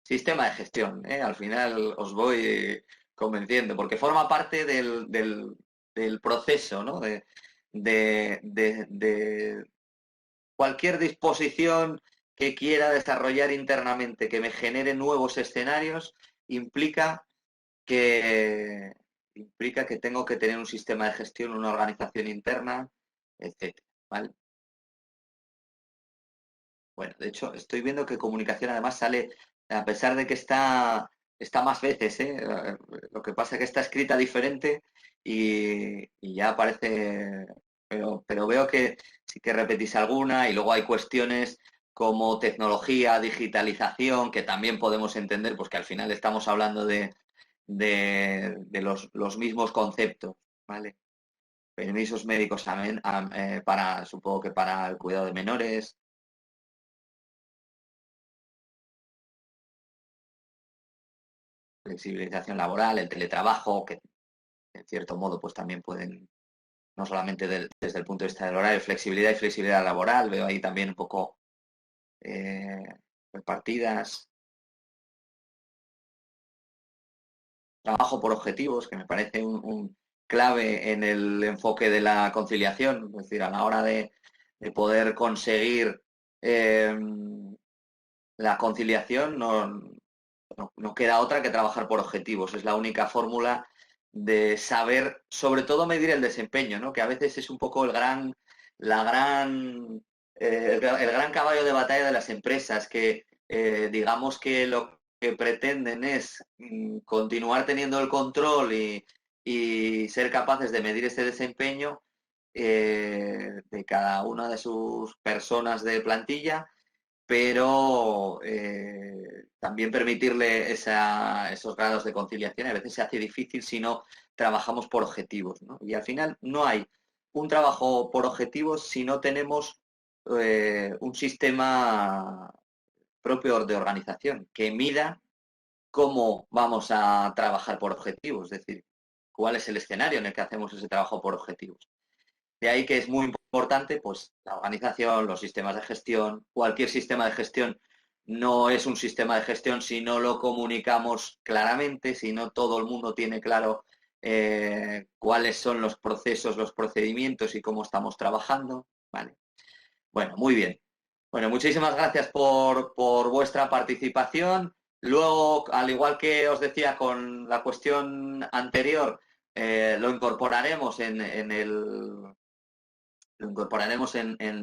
sistema de gestión, ¿eh? Al final os voy convenciendo, porque forma parte del proceso, ¿no? De cualquier disposición que quiera desarrollar internamente, que me genere nuevos escenarios, implica que tengo que tener un sistema de gestión, una organización interna, etcétera, ¿vale? Bueno, de hecho, estoy viendo que comunicación además sale, a pesar de que está más veces, ¿eh? Lo que pasa es que está escrita diferente y ya aparece, pero veo que sí que repetís alguna y luego hay cuestiones como tecnología, digitalización, que también podemos entender, pues que al final estamos hablando de los mismos conceptos, ¿vale? Permisos médicos también, supongo que para el cuidado de menores. Flexibilización laboral, el teletrabajo, que en cierto modo pues también pueden, no solamente desde el punto de vista del horario, flexibilidad y flexibilidad laboral, veo ahí también un poco eh, repartidas. Trabajo por objetivos, que me parece un clave en el enfoque de la conciliación, es decir, a la hora de poder conseguir la conciliación no queda otra que trabajar por objetivos. Es la única fórmula de saber, sobre todo, medir el desempeño, ¿no? Que a veces es un poco el gran caballo de batalla de las empresas, que digamos que lo que pretenden es continuar teniendo el control y ser capaces de medir ese desempeño de cada una de sus personas de plantilla, pero también permitirle esos grados de conciliación. A veces se hace difícil si no trabajamos por objetivos, ¿no? Y al final no hay un trabajo por objetivos si no tenemos un sistema propio de organización que mida cómo vamos a trabajar por objetivos, es decir, cuál es el escenario en el que hacemos ese trabajo por objetivos. De ahí que es muy importante, pues, la organización, los sistemas de gestión. Cualquier sistema de gestión no es un sistema de gestión si no lo comunicamos claramente, si no todo el mundo tiene claro cuáles son los procesos, los procedimientos y cómo estamos trabajando. Vale. Bueno, muy bien. Bueno, muchísimas gracias por vuestra participación. Luego, al igual que os decía con la cuestión anterior, lo incorporaremos en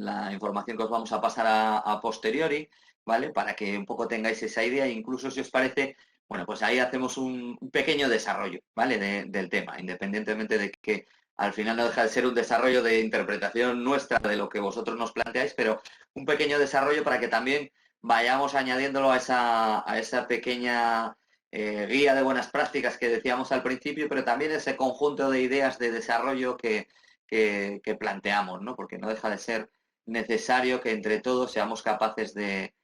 la información que os vamos a pasar a posteriori, ¿vale? Para que un poco tengáis esa idea, incluso si os parece, bueno, pues ahí hacemos un pequeño desarrollo, ¿vale? Del tema, independientemente de que al final no deja de ser un desarrollo de interpretación nuestra de lo que vosotros nos planteáis, pero un pequeño desarrollo para que también vayamos añadiéndolo a esa pequeña guía de buenas prácticas que decíamos al principio, pero también ese conjunto de ideas de desarrollo que planteamos, ¿no? Porque no deja de ser necesario que entre todos seamos capaces de,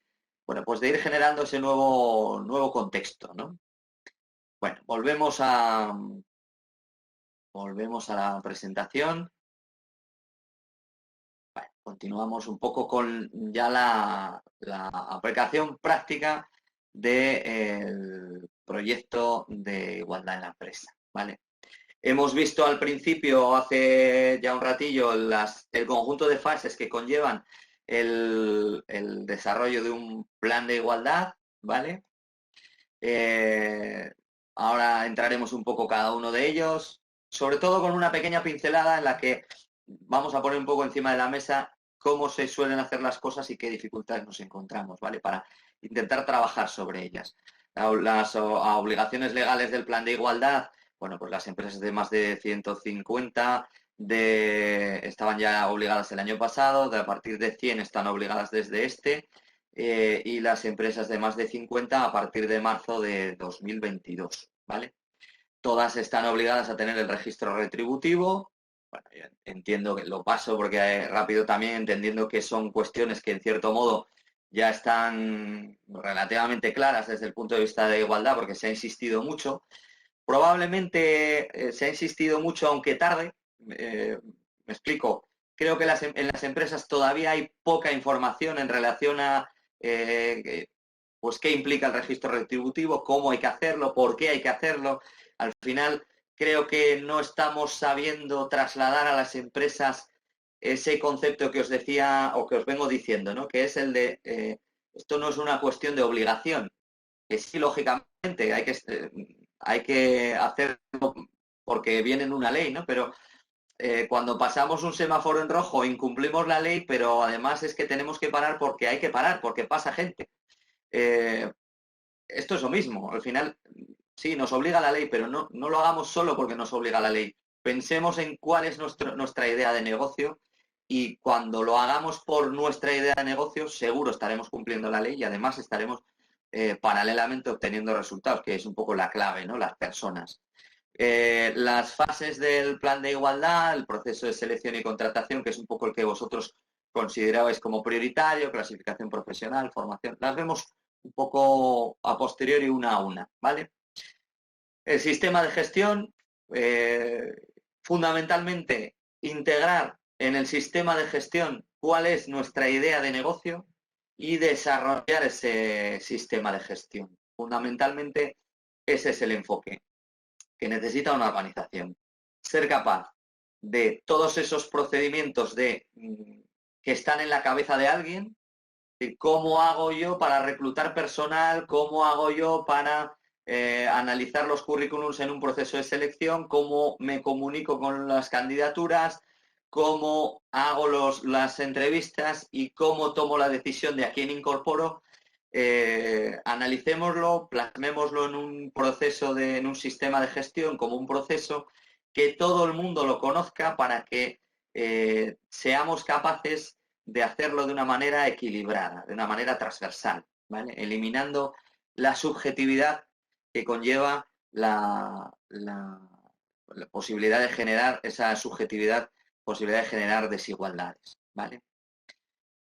bueno, pues de ir generando ese nuevo contexto, ¿no? Bueno, volvemos a la presentación. Bueno, continuamos un poco con ya la aplicación práctica del proyecto de igualdad en la empresa, ¿vale? Hemos visto al principio, hace ya un ratillo, el conjunto de fases que conllevan el desarrollo de un plan de igualdad, ¿vale? Ahora entraremos un poco cada uno de ellos, sobre todo con una pequeña pincelada en la que vamos a poner un poco encima de la mesa cómo se suelen hacer las cosas y qué dificultades nos encontramos, ¿vale? Para intentar trabajar sobre ellas. Las obligaciones legales del plan de igualdad. Bueno, pues las empresas de más de 150 estaban ya obligadas el año pasado, a partir de 100 están obligadas desde y las empresas de más de 50 a partir de marzo de 2022, ¿vale? Todas están obligadas a tener el registro retributivo. Bueno, yo entiendo que lo paso porque rápido también, entendiendo que son cuestiones que en cierto modo ya están relativamente claras desde el punto de vista de igualdad, porque se ha insistido mucho. Probablemente se ha insistido mucho, aunque tarde. Me explico. Creo que en las empresas todavía hay poca información en relación a pues qué implica el registro retributivo, cómo hay que hacerlo, por qué hay que hacerlo. Al final, creo que no estamos sabiendo trasladar a las empresas ese concepto que os decía o que os vengo diciendo, ¿no? Que es el de esto no es una cuestión de obligación, que sí, lógicamente, hay que hacerlo porque viene en una ley, ¿no? Pero cuando pasamos un semáforo en rojo incumplimos la ley, pero además es que tenemos que parar porque hay que parar, porque pasa gente. Esto es lo mismo, al final sí, nos obliga la ley, pero no lo hagamos solo porque nos obliga la ley. Pensemos en cuál es nuestra idea de negocio y cuando lo hagamos por nuestra idea de negocio seguro estaremos cumpliendo la ley y además estaremos paralelamente obteniendo resultados, que es un poco la clave, ¿no? Las personas. Las fases del plan de igualdad, el proceso de selección y contratación, que es un poco el que vosotros considerabais como prioritario, clasificación profesional, formación, las vemos un poco a posteriori una a una, ¿vale? El sistema de gestión, fundamentalmente integrar en el sistema de gestión cuál es nuestra idea de negocio y desarrollar ese sistema de gestión. Fundamentalmente ese es el enfoque que necesita una organización. Ser capaz de todos esos procedimientos que están en la cabeza de alguien, de cómo hago yo para reclutar personal, cómo hago yo para analizar los currículums en un proceso de selección, cómo me comunico con las candidaturas, cómo hago las entrevistas y cómo tomo la decisión de a quién incorporo. Analicémoslo, plasmémoslo en un proceso, en un sistema de gestión como un proceso que todo el mundo lo conozca para que seamos capaces de hacerlo de una manera equilibrada, de una manera transversal, ¿vale? Eliminando la subjetividad que conlleva la posibilidad de generar esa subjetividad, posibilidad de generar desigualdades, ¿vale?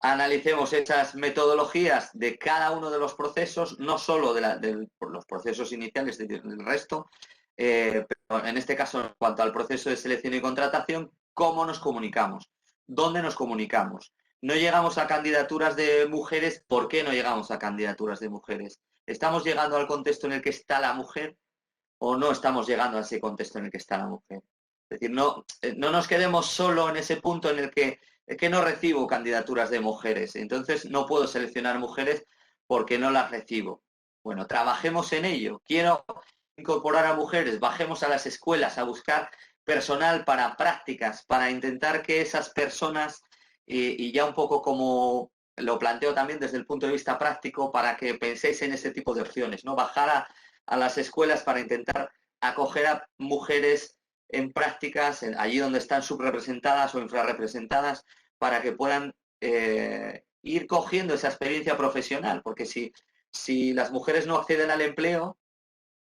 Analicemos esas metodologías de cada uno de los procesos, no solo de los procesos iniciales del resto, pero en este caso, en cuanto al proceso de selección y contratación, cómo nos comunicamos, dónde nos comunicamos. No llegamos a candidaturas de mujeres, ¿por qué no llegamos a candidaturas de mujeres? ¿Estamos llegando al contexto en el que está la mujer o no estamos llegando a ese contexto en el que está la mujer? Es decir, no nos quedemos solo en ese punto en el que no recibo candidaturas de mujeres, entonces no puedo seleccionar mujeres porque no las recibo. Bueno, trabajemos en ello. Quiero incorporar a mujeres, bajemos a las escuelas a buscar personal para prácticas, para intentar que esas personas, y ya un poco como lo planteo también desde el punto de vista práctico, para que penséis en ese tipo de opciones, ¿no? Bajar a las escuelas para intentar acoger a mujeres en prácticas, allí donde están subrepresentadas o infrarrepresentadas, para que puedan ir cogiendo esa experiencia profesional, porque si las mujeres no acceden al empleo,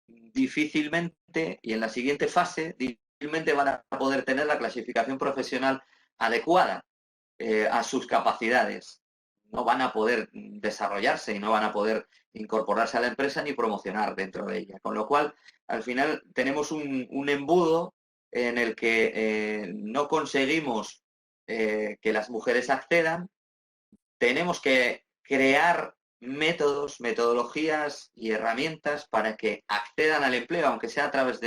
difícilmente, y en la siguiente fase, difícilmente van a poder tener la clasificación profesional adecuada a sus capacidades. No van a poder desarrollarse y no van a poder incorporarse a la empresa ni promocionar dentro de ella. Con lo cual, al final, tenemos un embudo en el que no conseguimos que las mujeres accedan. Tenemos que crear métodos, metodologías y herramientas para que accedan al empleo, aunque sea a través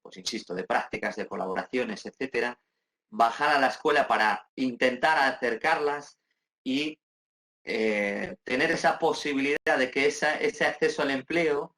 pues insisto, de prácticas, de colaboraciones, etcétera, bajar a la escuela para intentar acercarlas y tener esa posibilidad de que ese acceso al empleo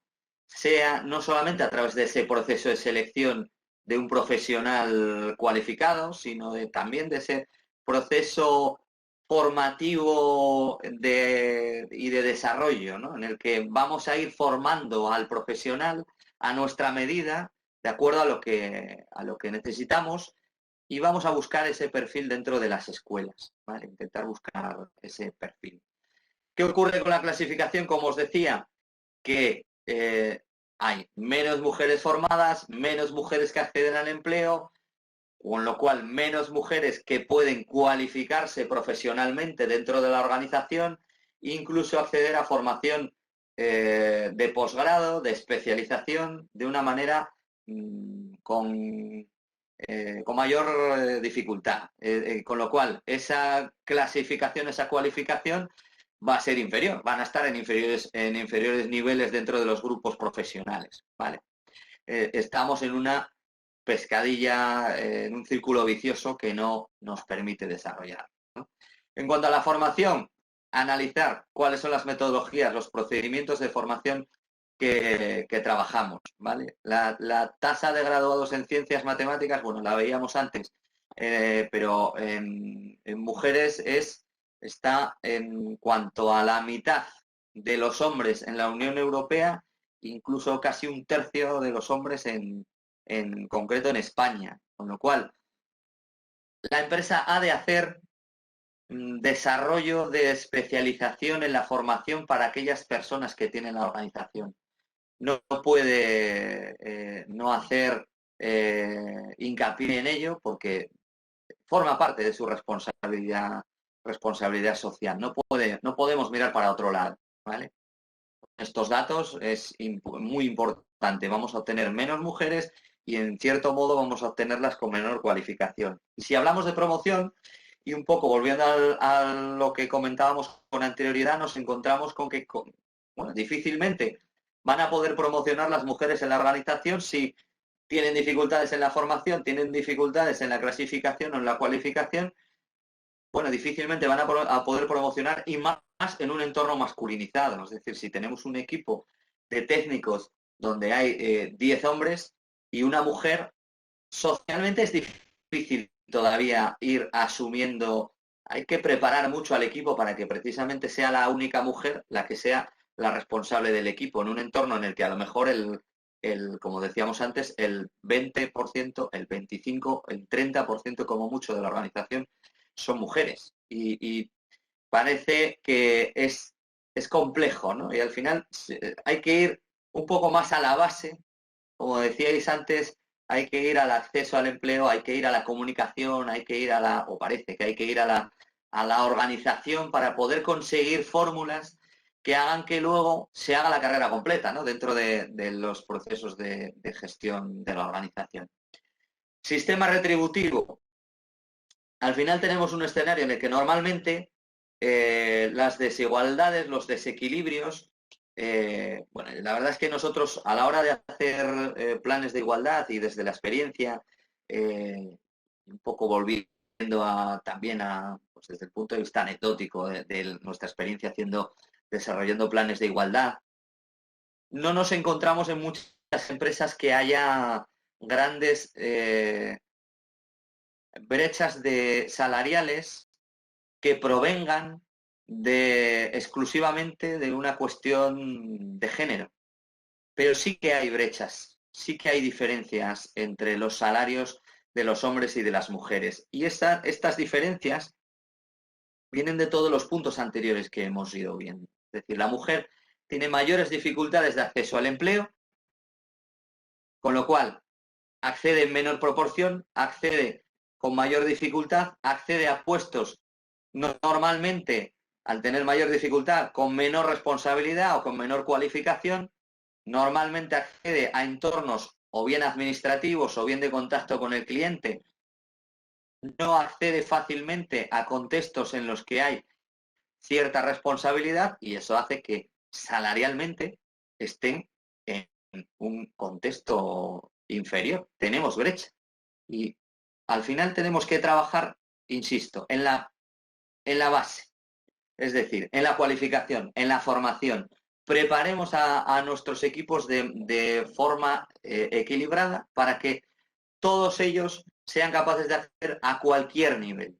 sea no solamente a través de ese proceso de selección de un profesional cualificado, sino también de ese proceso formativo y de desarrollo, ¿no? En el que vamos a ir formando al profesional a nuestra medida, de acuerdo a lo que necesitamos, y vamos a buscar ese perfil dentro de las escuelas, ¿vale? Intentar buscar ese perfil. ¿Qué ocurre con la clasificación? Como os decía, que hay menos mujeres formadas, menos mujeres que acceden al empleo, con lo cual menos mujeres que pueden cualificarse profesionalmente dentro de la organización, incluso acceder a formación de posgrado, de especialización, de una manera con mayor dificultad. Con lo cual, esa clasificación, esa cualificación va a ser inferior, van a estar en inferiores niveles dentro de los grupos profesionales, ¿vale? Estamos en una pescadilla, en un círculo vicioso que no nos permite desarrollar, ¿no? En cuanto a la formación, analizar cuáles son las metodologías, los procedimientos de formación que trabajamos, ¿vale? La tasa de graduados en ciencias matemáticas, bueno, la veíamos antes, pero en mujeres está en cuanto a la mitad de los hombres en la Unión Europea, incluso casi un tercio de los hombres en concreto en España, con lo cual la empresa ha de hacer desarrollo de especialización en la formación para aquellas personas que tienen la organización. No puede no hacer hincapié en ello porque forma parte de su responsabilidad social. No podemos mirar para otro lado, ¿vale? Estos datos es muy importante. Vamos a obtener menos mujeres y en cierto modo vamos a obtenerlas con menor cualificación. Y si hablamos de promoción, y un poco volviendo a lo que comentábamos con anterioridad, nos encontramos con que difícilmente van a poder promocionar las mujeres en la organización si tienen dificultades en la formación, tienen dificultades en la clasificación o en la cualificación. Bueno, difícilmente van a poder promocionar y más en un entorno masculinizado. Es decir, si tenemos un equipo de técnicos donde hay 10 hombres y una mujer, socialmente es difícil todavía ir asumiendo. Hay que preparar mucho al equipo para que precisamente sea la única mujer la que sea la responsable del equipo, en un entorno en el que a lo mejor como decíamos antes, el 20%, el 25%, el 30% como mucho de la organización son mujeres. Y parece que es complejo, ¿no? Y al final hay que ir un poco más a la base, como decíais antes, hay que ir al acceso al empleo, hay que ir a la comunicación, hay que ir o parece que hay que ir a la organización para poder conseguir fórmulas que hagan que luego se haga la carrera completa, ¿no? Dentro de los procesos de gestión de la organización. Sistema retributivo. Al final tenemos un escenario en el que normalmente las desigualdades, los desequilibrios, la verdad es que nosotros a la hora de hacer planes de igualdad y desde la experiencia, un poco volviendo también pues desde el punto de vista anecdótico de nuestra experiencia desarrollando planes de igualdad, no nos encontramos en muchas empresas que haya grandes brechas salariales que provengan exclusivamente de una cuestión de género. Pero sí que hay brechas, sí que hay diferencias entre los salarios de los hombres y de las mujeres. Y estas diferencias vienen de todos los puntos anteriores que hemos ido viendo. Es decir, la mujer tiene mayores dificultades de acceso al empleo, con lo cual accede en menor proporción, accede con mayor dificultad, accede a puestos normalmente, al tener mayor dificultad, con menor responsabilidad o con menor cualificación, normalmente accede a entornos o bien administrativos o bien de contacto con el cliente, no accede fácilmente a contextos en los que hay cierta responsabilidad y eso hace que salarialmente estén en un contexto inferior. Tenemos brecha y al final tenemos que trabajar, insisto, en la base, es decir, en la cualificación, en la formación. Preparemos a nuestros equipos de forma equilibrada para que todos ellos sean capaces de acceder a cualquier nivel.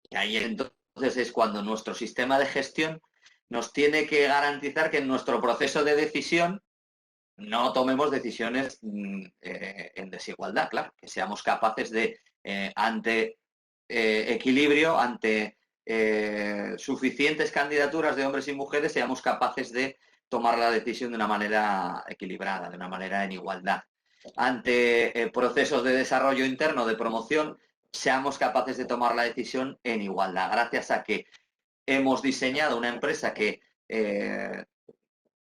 Y ahí entonces es cuando nuestro sistema de gestión nos tiene que garantizar que en nuestro proceso de decisión no tomemos decisiones en desigualdad, claro, que seamos capaces de, ante equilibrio, ante suficientes candidaturas de hombres y mujeres, seamos capaces de tomar la decisión de una manera equilibrada, de una manera en igualdad. Ante procesos de desarrollo interno, de promoción, seamos capaces de tomar la decisión en igualdad, gracias a que hemos diseñado una empresa que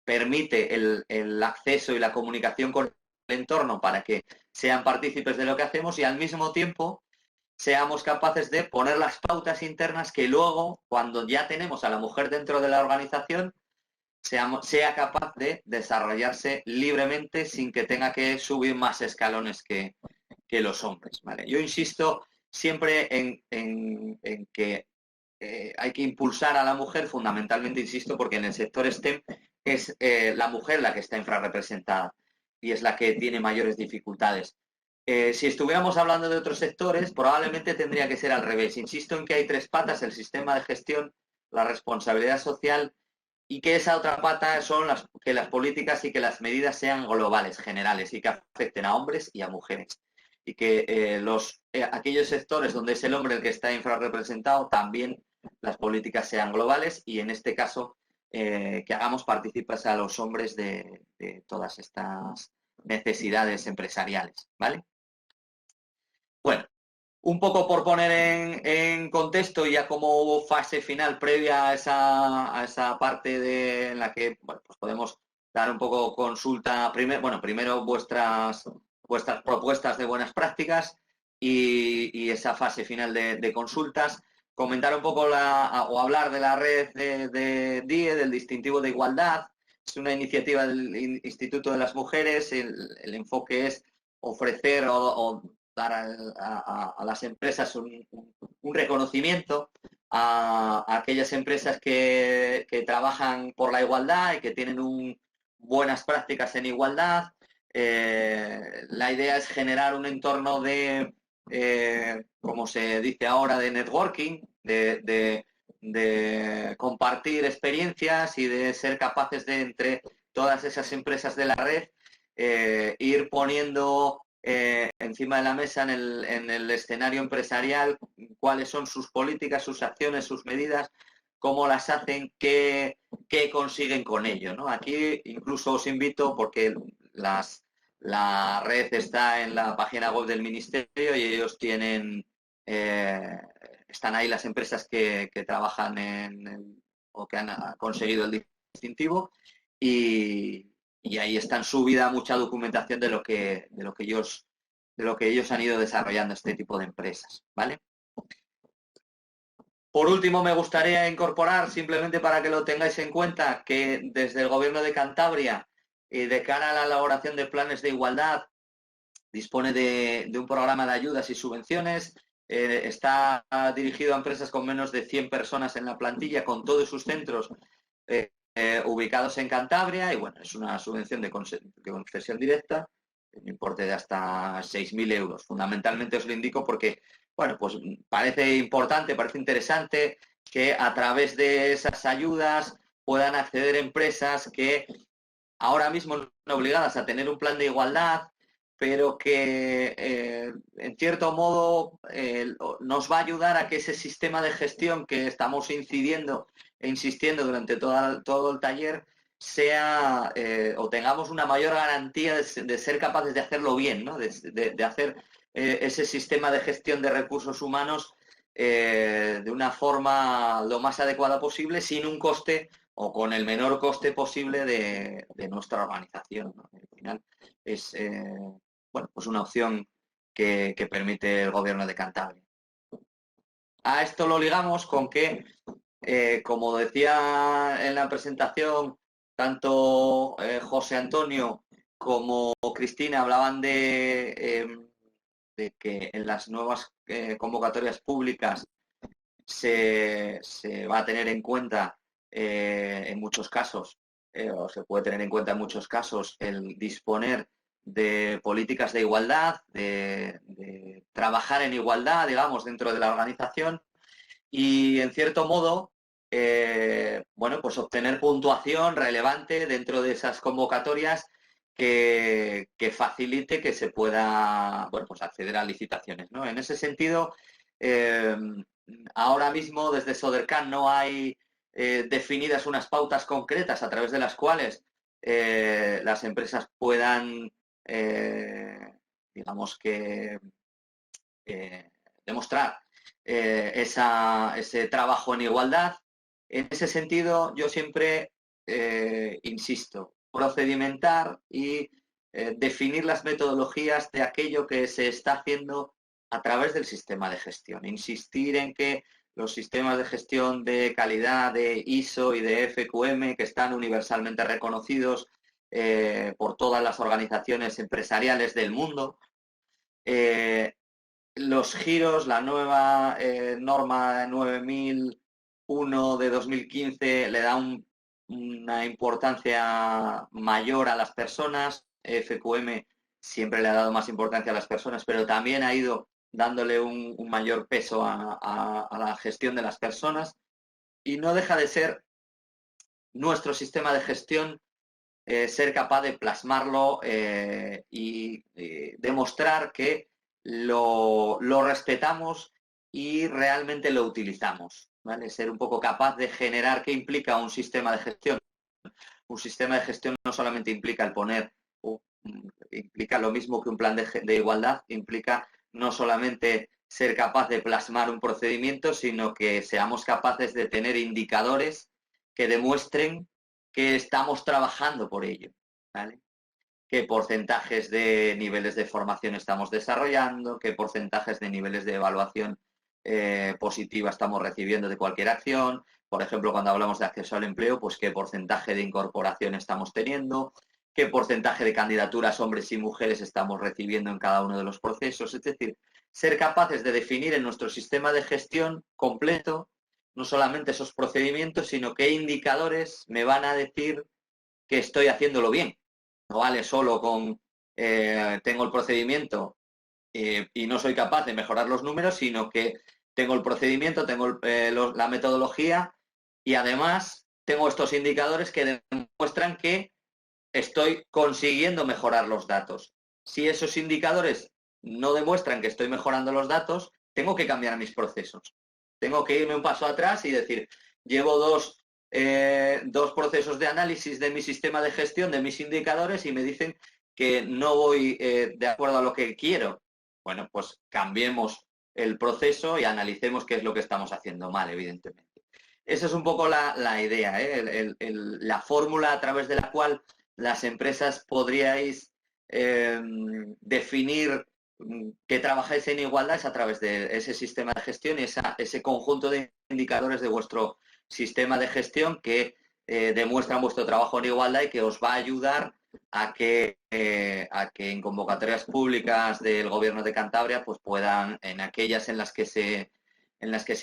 permite el acceso y la comunicación con el entorno para que sean partícipes de lo que hacemos y al mismo tiempo seamos capaces de poner las pautas internas que luego, cuando ya tenemos a la mujer dentro de la organización, sea capaz de desarrollarse libremente sin que tenga que subir más escalones que los hombres, ¿vale? Yo insisto siempre en que hay que impulsar a la mujer, fundamentalmente insisto, porque en el sector STEM es la mujer la que está infrarrepresentada y es la que tiene mayores dificultades. Si estuviéramos hablando de otros sectores, probablemente tendría que ser al revés. Insisto en que hay tres patas: el sistema de gestión, la responsabilidad social, y que esa otra pata son que las políticas y que las medidas sean globales, generales, y que afecten a hombres y a mujeres. Y que aquellos sectores donde es el hombre el que está infrarrepresentado, también las políticas sean globales y en este caso que hagamos partícipes a los hombres de todas estas necesidades empresariales, ¿vale? Bueno, un poco por poner en contexto, ya como fase final previa a esa parte en la que bueno, pues podemos dar un poco consulta, primero vuestras propuestas de buenas prácticas y esa fase final de consultas, comentar un poco o hablar de la red de DIE, del distintivo de igualdad. Es una iniciativa del Instituto de las Mujeres. El enfoque es ofrecer o dar a las empresas un reconocimiento a aquellas empresas que trabajan por la igualdad y que tienen buenas prácticas en igualdad. La idea es generar un entorno de, como se dice ahora, de networking, de compartir experiencias y de ser capaces de, entre todas esas empresas de la red, ir poniendo encima de la mesa en el escenario empresarial cuáles son sus políticas, sus acciones, sus medidas, cómo las hacen, qué consiguen con ello, ¿no? Aquí incluso os invito, porque la red está en la página web del Ministerio y ellos tienen, están ahí las empresas que trabajan o que han conseguido el distintivo y ahí está en subida mucha documentación de lo que ellos han ido desarrollando este tipo de empresas, ¿vale? Por último, me gustaría incorporar, simplemente para que lo tengáis en cuenta, que desde el Gobierno de Cantabria, de cara a la elaboración de planes de igualdad, dispone de un programa de ayudas y subvenciones. Está dirigido a empresas con menos de 100 personas en la plantilla, con todos sus centros ubicados en Cantabria, y bueno, es una subvención de concesión directa, en importe de hasta 6.000 euros. Fundamentalmente os lo indico porque, bueno, pues parece importante, parece interesante que a través de esas ayudas puedan acceder empresas que ahora mismo están obligadas a tener un plan de igualdad, pero que en cierto modo nos va a ayudar a que ese sistema de gestión que estamos incidiendo e insistiendo durante todo el taller sea o tengamos una mayor garantía de ser capaces de hacerlo bien, ¿no? de hacer ese sistema de gestión de recursos humanos de una forma lo más adecuada posible, sin un coste o con el menor coste posible de nuestra organización, ¿no? Al final es bueno, pues una opción que permite el Gobierno de Cantabria. A esto lo ligamos con que, como decía en la presentación, tanto José Antonio como Cristina hablaban de que en las nuevas convocatorias públicas se va a tener en cuenta en muchos casos, o se puede tener en cuenta en muchos casos, el disponer de políticas de igualdad, de trabajar en igualdad, digamos, dentro de la organización y, en cierto modo, bueno, pues obtener puntuación relevante dentro de esas convocatorias que facilite que se pueda, bueno, pues acceder a licitaciones, ¿no? En ese sentido, ahora mismo desde Sodercan no hay definidas unas pautas concretas a través de las cuales las empresas puedan, digamos que, demostrar ese trabajo en igualdad. En ese sentido, yo siempre insisto, procedimentar y definir las metodologías de aquello que se está haciendo a través del sistema de gestión. Insistir en que los sistemas de gestión de calidad de ISO y de FQM, que están universalmente reconocidos por todas las organizaciones empresariales del mundo, los giros, la nueva norma 9001 de 2015 le da un una importancia mayor a las personas. FQM siempre le ha dado más importancia a las personas, pero también ha ido dándole un mayor peso a la gestión de las personas, y no deja de ser nuestro sistema de gestión ser capaz de plasmarlo y demostrar que lo respetamos y realmente lo utilizamos, ¿vale? Ser un poco capaz de generar qué implica un sistema de gestión. Un sistema de gestión no solamente implica el poner, implica lo mismo que un plan de igualdad, implica no solamente ser capaz de plasmar un procedimiento, sino que seamos capaces de tener indicadores que demuestren que estamos trabajando por ello, ¿vale? Qué porcentajes de niveles de formación estamos desarrollando, qué porcentajes de niveles de evaluación positiva estamos recibiendo de cualquier acción. Por ejemplo, cuando hablamos de acceso al empleo, pues qué porcentaje de incorporación estamos teniendo, qué porcentaje de candidaturas hombres y mujeres estamos recibiendo en cada uno de los procesos. Es decir, ser capaces de definir en nuestro sistema de gestión completo no solamente esos procedimientos, sino qué indicadores me van a decir que estoy haciéndolo bien. No vale solo con tengo el procedimiento y no soy capaz de mejorar los números, sino que tengo el procedimiento, tengo la metodología y además tengo estos indicadores que demuestran que estoy consiguiendo mejorar los datos. Si esos indicadores no demuestran que estoy mejorando los datos, tengo que cambiar mis procesos. Tengo que irme un paso atrás y decir, llevo dos procesos de análisis de mi sistema de gestión, de mis indicadores, y me dicen que no voy de acuerdo a lo que quiero. Bueno, pues cambiemos el proceso y analicemos qué es lo que estamos haciendo mal, evidentemente. Esa es un poco la idea, la fórmula a través de la cual las empresas podríais definir que trabajáis en igualdad es a través de ese sistema de gestión y ese conjunto de indicadores de vuestro sistema de gestión que demuestran vuestro trabajo en igualdad y que os va a ayudar a que en convocatorias públicas del Gobierno de Cantabria pues puedan, en aquellas en las que se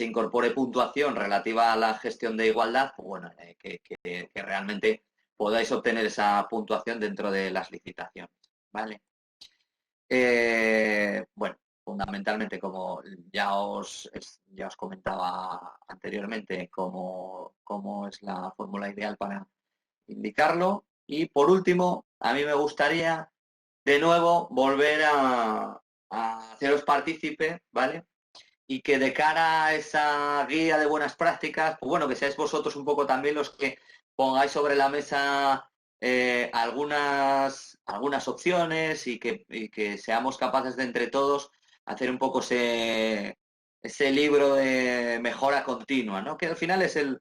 incorpore puntuación relativa a la gestión de igualdad, pues bueno, que realmente podáis obtener esa puntuación dentro de las licitaciones, ¿vale? Bueno, fundamentalmente, como ya os comentaba anteriormente, cómo es la fórmula ideal para indicarlo. Y por último, a mí me gustaría de nuevo volver a haceros partícipe, ¿vale? Y que de cara a esa guía de buenas prácticas, pues bueno, que seáis vosotros un poco también los que pongáis sobre la mesa algunas opciones y que seamos capaces de entre todos hacer un poco ese libro de mejora continua, ¿no? Que al final es el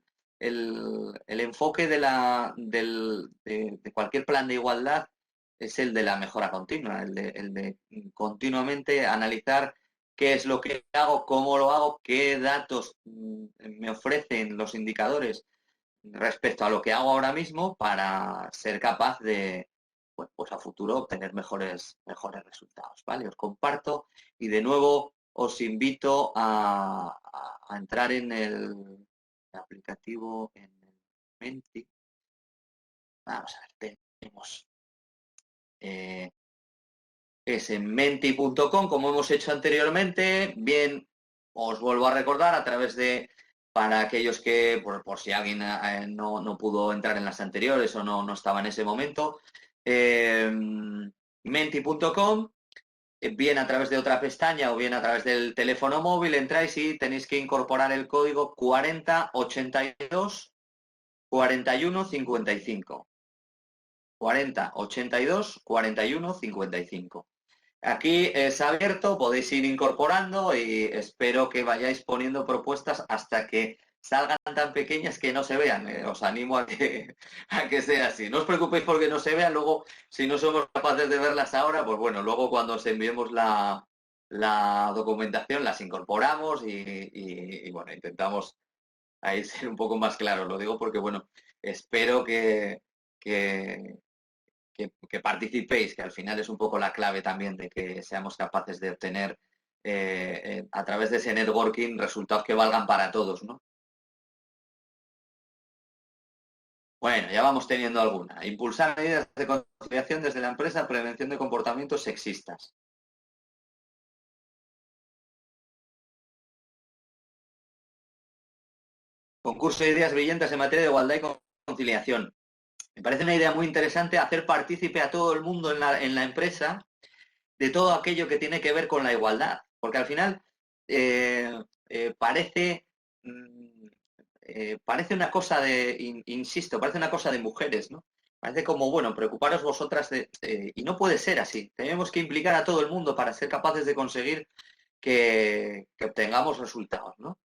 enfoque de cualquier plan de igualdad, es el de la mejora continua, el de continuamente analizar qué es lo que hago, cómo lo hago, qué datos me ofrecen los indicadores respecto a lo que hago ahora mismo para ser capaz de, pues a futuro obtener mejores resultados, ¿vale? Os comparto y de nuevo os invito a entrar en el aplicativo, en el Menti. Vamos a ver, tenemos es en menti.com, como hemos hecho anteriormente. Bien, os vuelvo a recordar a través de, para aquellos que, por si alguien no pudo entrar en las anteriores o no estaba en ese momento, menti.com, bien a través de otra pestaña o bien a través del teléfono móvil, entráis y tenéis que incorporar el código 4082 41 55. 4082 41 55. Aquí es abierto, podéis ir incorporando y espero que vayáis poniendo propuestas hasta que salgan tan pequeñas que no se vean. Os animo a que sea así. No os preocupéis porque no se vean, luego si no somos capaces de verlas ahora, pues bueno, luego cuando os enviemos la documentación las incorporamos y bueno, intentamos ahí ser un poco más claros. Lo digo porque bueno, espero que participéis, que al final es un poco la clave también de que seamos capaces de obtener a través de ese networking resultados que valgan para todos, ¿no? Bueno, ya vamos teniendo alguna. Impulsar medidas de conciliación desde la empresa, prevención de comportamientos sexistas. Concurso de ideas brillantes en materia de igualdad y conciliación. Me parece una idea muy interesante hacer partícipe a todo el mundo en la empresa de todo aquello que tiene que ver con la igualdad. Porque al final parece una cosa insisto, parece una cosa de mujeres, ¿no? Parece como, bueno, preocuparos vosotras y no puede ser así. Tenemos que implicar a todo el mundo para ser capaces de conseguir que obtengamos resultados, ¿no?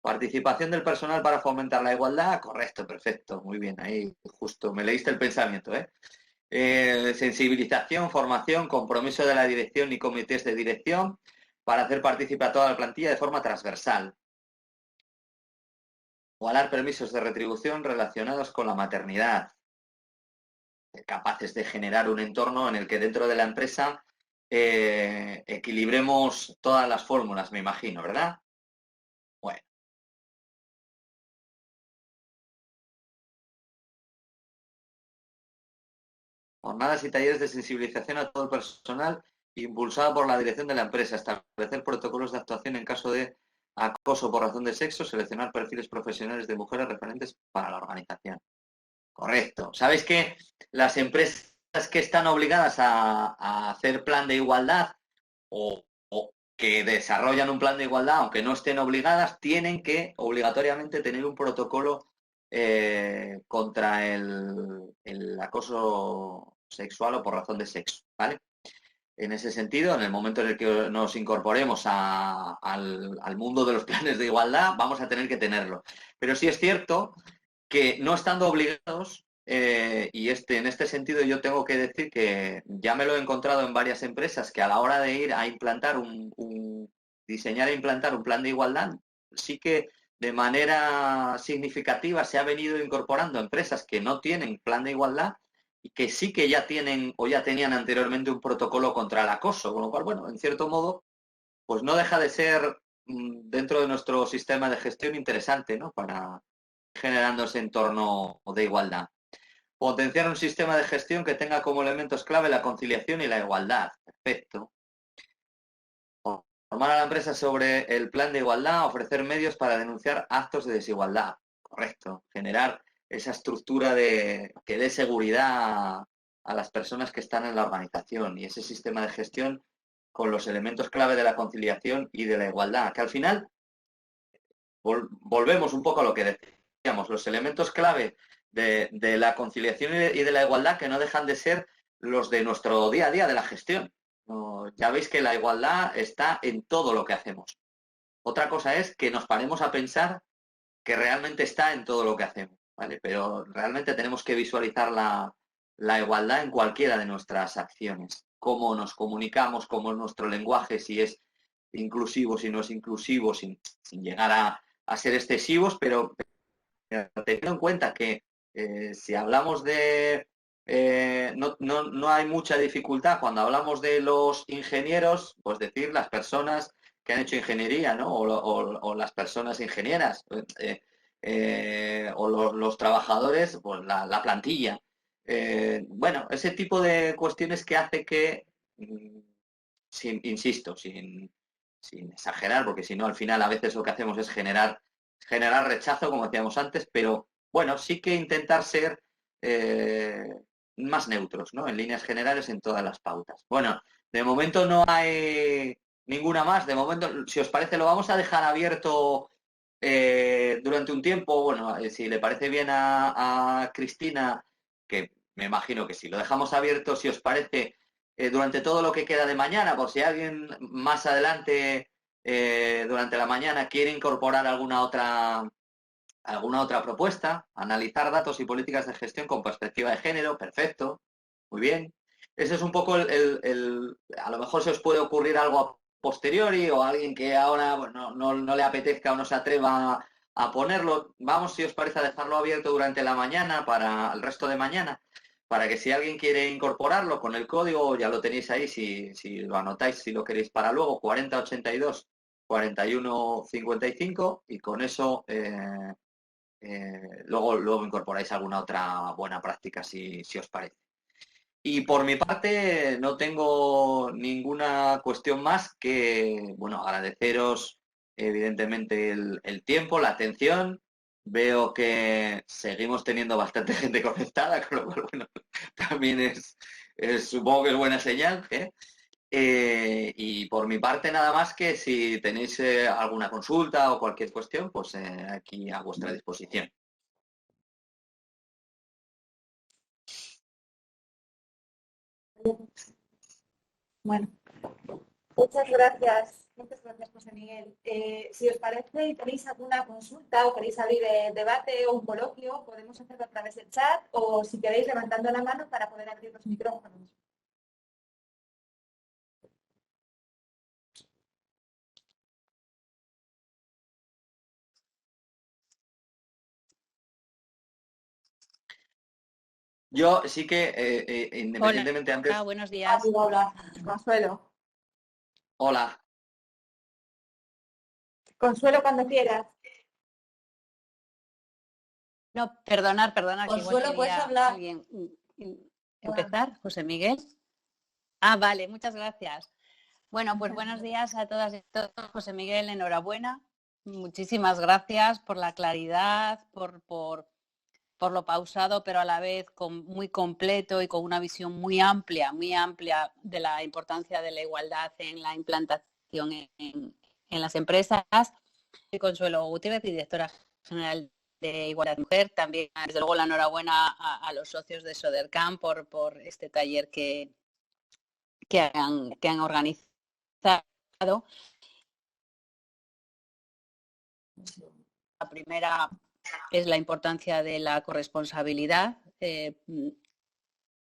Participación del personal para fomentar la igualdad, correcto, perfecto, muy bien, ahí justo, me leíste el pensamiento, ¿eh? Sensibilización, formación, compromiso de la dirección y comités de dirección para hacer partícipe a toda la plantilla de forma transversal. Igualar permisos de retribución relacionados con la maternidad. Ser capaces de generar un entorno en el que dentro de la empresa equilibremos todas las fórmulas, me imagino, ¿verdad? Bueno. Jornadas y talleres de sensibilización a todo el personal impulsada por la dirección de la empresa. Establecer protocolos de actuación en caso de acoso por razón de sexo. Seleccionar perfiles profesionales de mujeres referentes para la organización. Correcto. ¿Sabéis que las empresas que están obligadas a hacer plan de igualdad o que desarrollan un plan de igualdad, aunque no estén obligadas, tienen que obligatoriamente tener un protocolo contra el acoso sexual o por razón de sexo, ¿vale? En ese sentido, en el momento en el que nos incorporemos al mundo de los planes de igualdad, vamos a tener que tenerlo. Pero sí es cierto que no estando obligados, y en este sentido yo tengo que decir que ya me lo he encontrado en varias empresas que a la hora de ir a implantar diseñar e implantar un plan de igualdad, sí que de manera significativa se ha venido incorporando empresas que no tienen plan de igualdad y que sí que ya tienen o ya tenían anteriormente un protocolo contra el acoso, con lo cual, bueno, en cierto modo, pues no deja de ser dentro de nuestro sistema de gestión interesante, ¿no? Para generando ese entorno de igualdad. Potenciar un sistema de gestión que tenga como elementos clave la conciliación y la igualdad. Perfecto. Formar a la empresa sobre el plan de igualdad, ofrecer medios para denunciar actos de desigualdad. Correcto. Generar esa estructura que dé seguridad a las personas que están en la organización y ese sistema de gestión con los elementos clave de la conciliación y de la igualdad, que al final volvemos un poco a lo que decíamos, los elementos clave de la conciliación y de la igualdad que no dejan de ser los de nuestro día a día de la gestión. Ya veis que la igualdad está en todo lo que hacemos. Otra cosa es que nos paremos a pensar que realmente está en todo lo que hacemos, ¿vale? Pero realmente tenemos que visualizar la igualdad en cualquiera de nuestras acciones. Cómo nos comunicamos, cómo es nuestro lenguaje, si es inclusivo, si no es inclusivo, sin llegar a ser excesivos, pero teniendo en cuenta que si hablamos de... no hay mucha dificultad cuando hablamos de los ingenieros, pues decir las personas que han hecho ingeniería, ¿no? O las personas ingenieras, o los trabajadores, pues la plantilla. Bueno, ese tipo de cuestiones que hace que, insisto, sin exagerar, porque si no, al final a veces lo que hacemos es generar rechazo, como decíamos antes, pero bueno, sí que intentar ser más neutros, ¿no? En líneas generales en todas las pautas. Bueno, de momento no hay ninguna más. De momento, si os parece, lo vamos a dejar abierto durante un tiempo. Bueno, si le parece bien a Cristina, que me imagino que si lo dejamos abierto, si os parece, durante todo lo que queda de mañana, por si alguien más adelante durante la mañana quiere incorporar alguna otra propuesta, analizar datos y políticas de gestión con perspectiva de género, perfecto, muy bien. Ese es un poco a lo mejor se os puede ocurrir algo a posteriori o alguien que ahora no le apetezca o no se atreva a ponerlo. Vamos, si os parece, a dejarlo abierto durante la mañana para el resto de mañana, para que si alguien quiere incorporarlo con el código, ya lo tenéis ahí, si lo anotáis, si lo queréis para luego, 4082 4155, y con eso luego incorporáis alguna otra buena práctica si os parece. Y por mi parte no tengo ninguna cuestión más que, bueno, agradeceros evidentemente el tiempo, la atención. Veo que seguimos teniendo bastante gente conectada, con lo cual, bueno, también supongo que es buena señal, ¿eh? Y por mi parte nada más que si tenéis alguna consulta o cualquier cuestión, pues aquí a vuestra disposición. Bueno, muchas gracias, José Miguel. Si os parece y tenéis alguna consulta o queréis abrir debate o un coloquio, podemos hacerlo a través del chat o si queréis levantando la mano para poder abrir los micrófonos. Yo sí que, independientemente Hola, antes... buenos días. Hola, Consuelo. Hola. Consuelo, cuando quieras. No, perdonar, que igual Consuelo, ¿puedes quería hablar? alguien empezar, José Miguel. Ah, vale, muchas gracias. Bueno, pues buenos días a todas y todos. José Miguel, enhorabuena. Muchísimas gracias por la claridad, por lo pausado, pero a la vez muy completo y con una visión muy amplia de la importancia de la igualdad en la implantación en las empresas. Soy Consuelo Gutiérrez, directora general de Igualdad Mujer. También, desde luego, la enhorabuena a los socios de Sodercam por este taller que han organizado. La primera es la importancia de la corresponsabilidad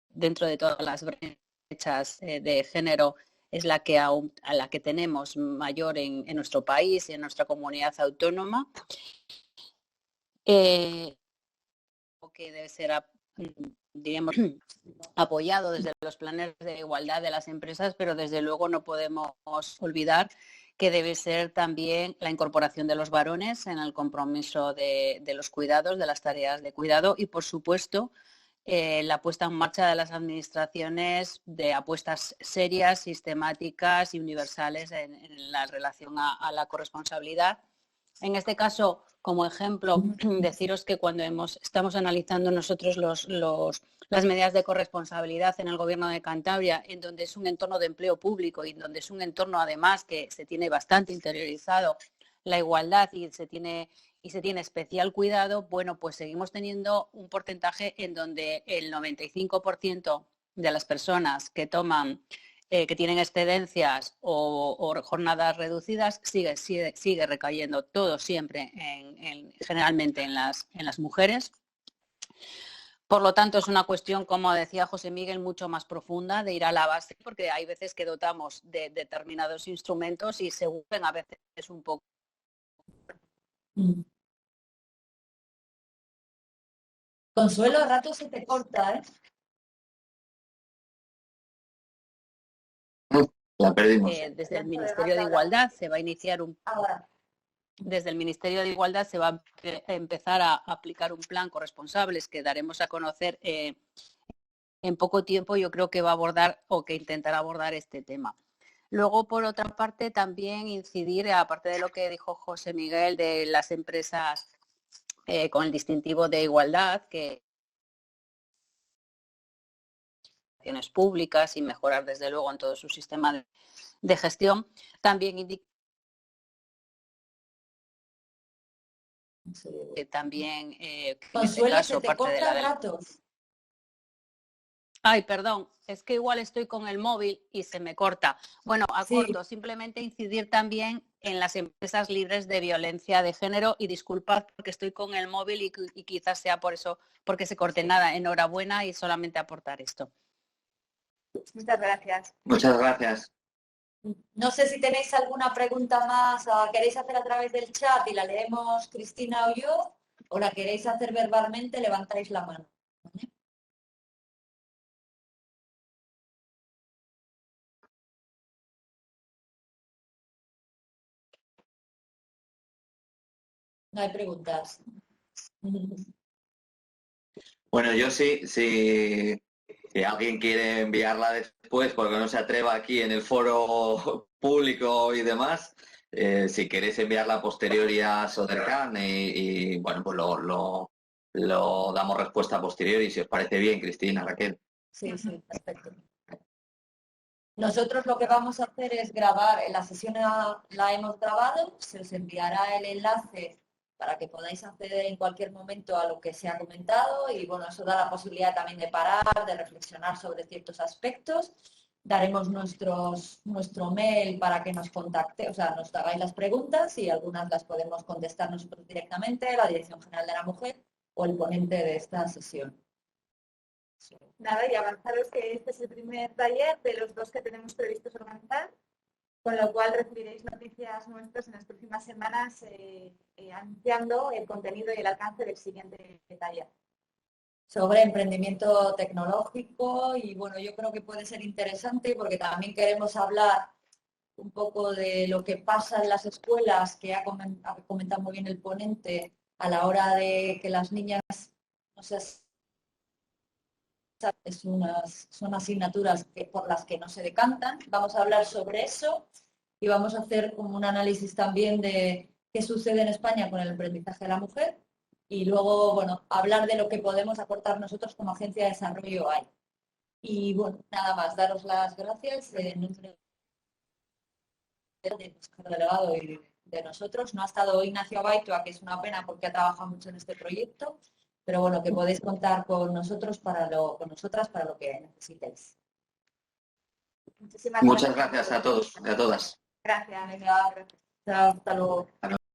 dentro de todas las brechas de género. Es la que a la que tenemos mayor en nuestro país y en nuestra comunidad autónoma. Que debe ser, diríamos, apoyado desde los planes de igualdad de las empresas, pero desde luego no podemos olvidar que debe ser también la incorporación de los varones en el compromiso de los cuidados, de las tareas de cuidado y, por supuesto, la puesta en marcha de las administraciones de apuestas serias, sistemáticas y universales en la relación a la corresponsabilidad. En este caso, como ejemplo, deciros que cuando estamos analizando nosotros las medidas de corresponsabilidad en el Gobierno de Cantabria, en donde es un entorno de empleo público y donde es un entorno además que se tiene bastante interiorizado la igualdad y se tiene especial cuidado, bueno, pues seguimos teniendo un porcentaje en donde el 95% de las personas que que tienen excedencias o jornadas reducidas, sigue recayendo todo siempre generalmente en las mujeres. Por lo tanto, es una cuestión, como decía José Miguel, mucho más profunda de ir a la base, porque hay veces que dotamos de determinados instrumentos y se unen a veces un poco. Consuelo, a rato se te corta, ¿eh? La perdimos. Desde el Ministerio de Igualdad se va a iniciar Ahora. Desde el Ministerio de Igualdad se va a empezar a aplicar un plan corresponsables que daremos a conocer en poco tiempo. Yo creo que va a abordar o que intentará abordar este tema. Luego, por otra parte, también incidir, aparte de lo que dijo José Miguel, de las empresas con el distintivo de igualdad, que públicas y mejorar desde luego en todo su sistema de gestión, también indica también Consuelo, en este caso, se te parte corta de a ratos. Ay, perdón, es que igual estoy con el móvil y se me corta. Bueno, acorto, simplemente incidir también en las empresas libres de violencia de género y disculpad porque estoy con el móvil y quizás sea por eso, porque se corte. Nada, enhorabuena y solamente aportar esto. Muchas gracias. Muchas gracias. No sé si tenéis alguna pregunta más, queréis hacer a través del chat y la leemos Cristina o yo, o la queréis hacer verbalmente, levantáis la mano. ¿Vale? No hay preguntas. Bueno, yo sí, si alguien quiere enviarla después porque no se atreva aquí en el foro público y demás, si queréis enviarla a posteriori a Sodercan y bueno, pues lo damos respuesta a posteriori, si os parece bien, Cristina, Raquel. Sí, sí, perfecto. Nosotros lo que vamos a hacer es grabar, la sesión la hemos grabado, se os enviará el enlace para que podáis acceder en cualquier momento a lo que se ha comentado y bueno, eso da la posibilidad también de parar, de reflexionar sobre ciertos aspectos. Daremos nuestro mail para que nos contacte, o sea, nos hagáis las preguntas y algunas las podemos contestar nosotros directamente, la Dirección General de la Mujer o el ponente de esta sesión. Nada, y avanzaros que este es el primer taller de los 2 que tenemos previstos organizar, con lo cual recibiréis noticias nuestras en las próximas semanas anunciando el contenido y el alcance del siguiente taller. Sobre emprendimiento tecnológico y bueno, yo creo que puede ser interesante porque también queremos hablar un poco de lo que pasa en las escuelas, que ha comentado muy bien el ponente, a la hora de que las niñas, no sé, son asignaturas por las que no se decantan. Vamos a hablar sobre eso y vamos a hacer como un análisis también de qué sucede en España con el aprendizaje de la mujer y luego, bueno, hablar de lo que podemos aportar nosotros como Agencia de Desarrollo AI. Y bueno, nada más, daros las gracias en nombre de nuestro delegado y de nosotros. No ha estado Ignacio Abaitua, que es una pena porque ha trabajado mucho en este proyecto, pero bueno, que podéis contar con nosotros con nosotras para lo que necesitéis. Muchas gracias a todos y a todas. Gracias. Venga, chao, hasta luego.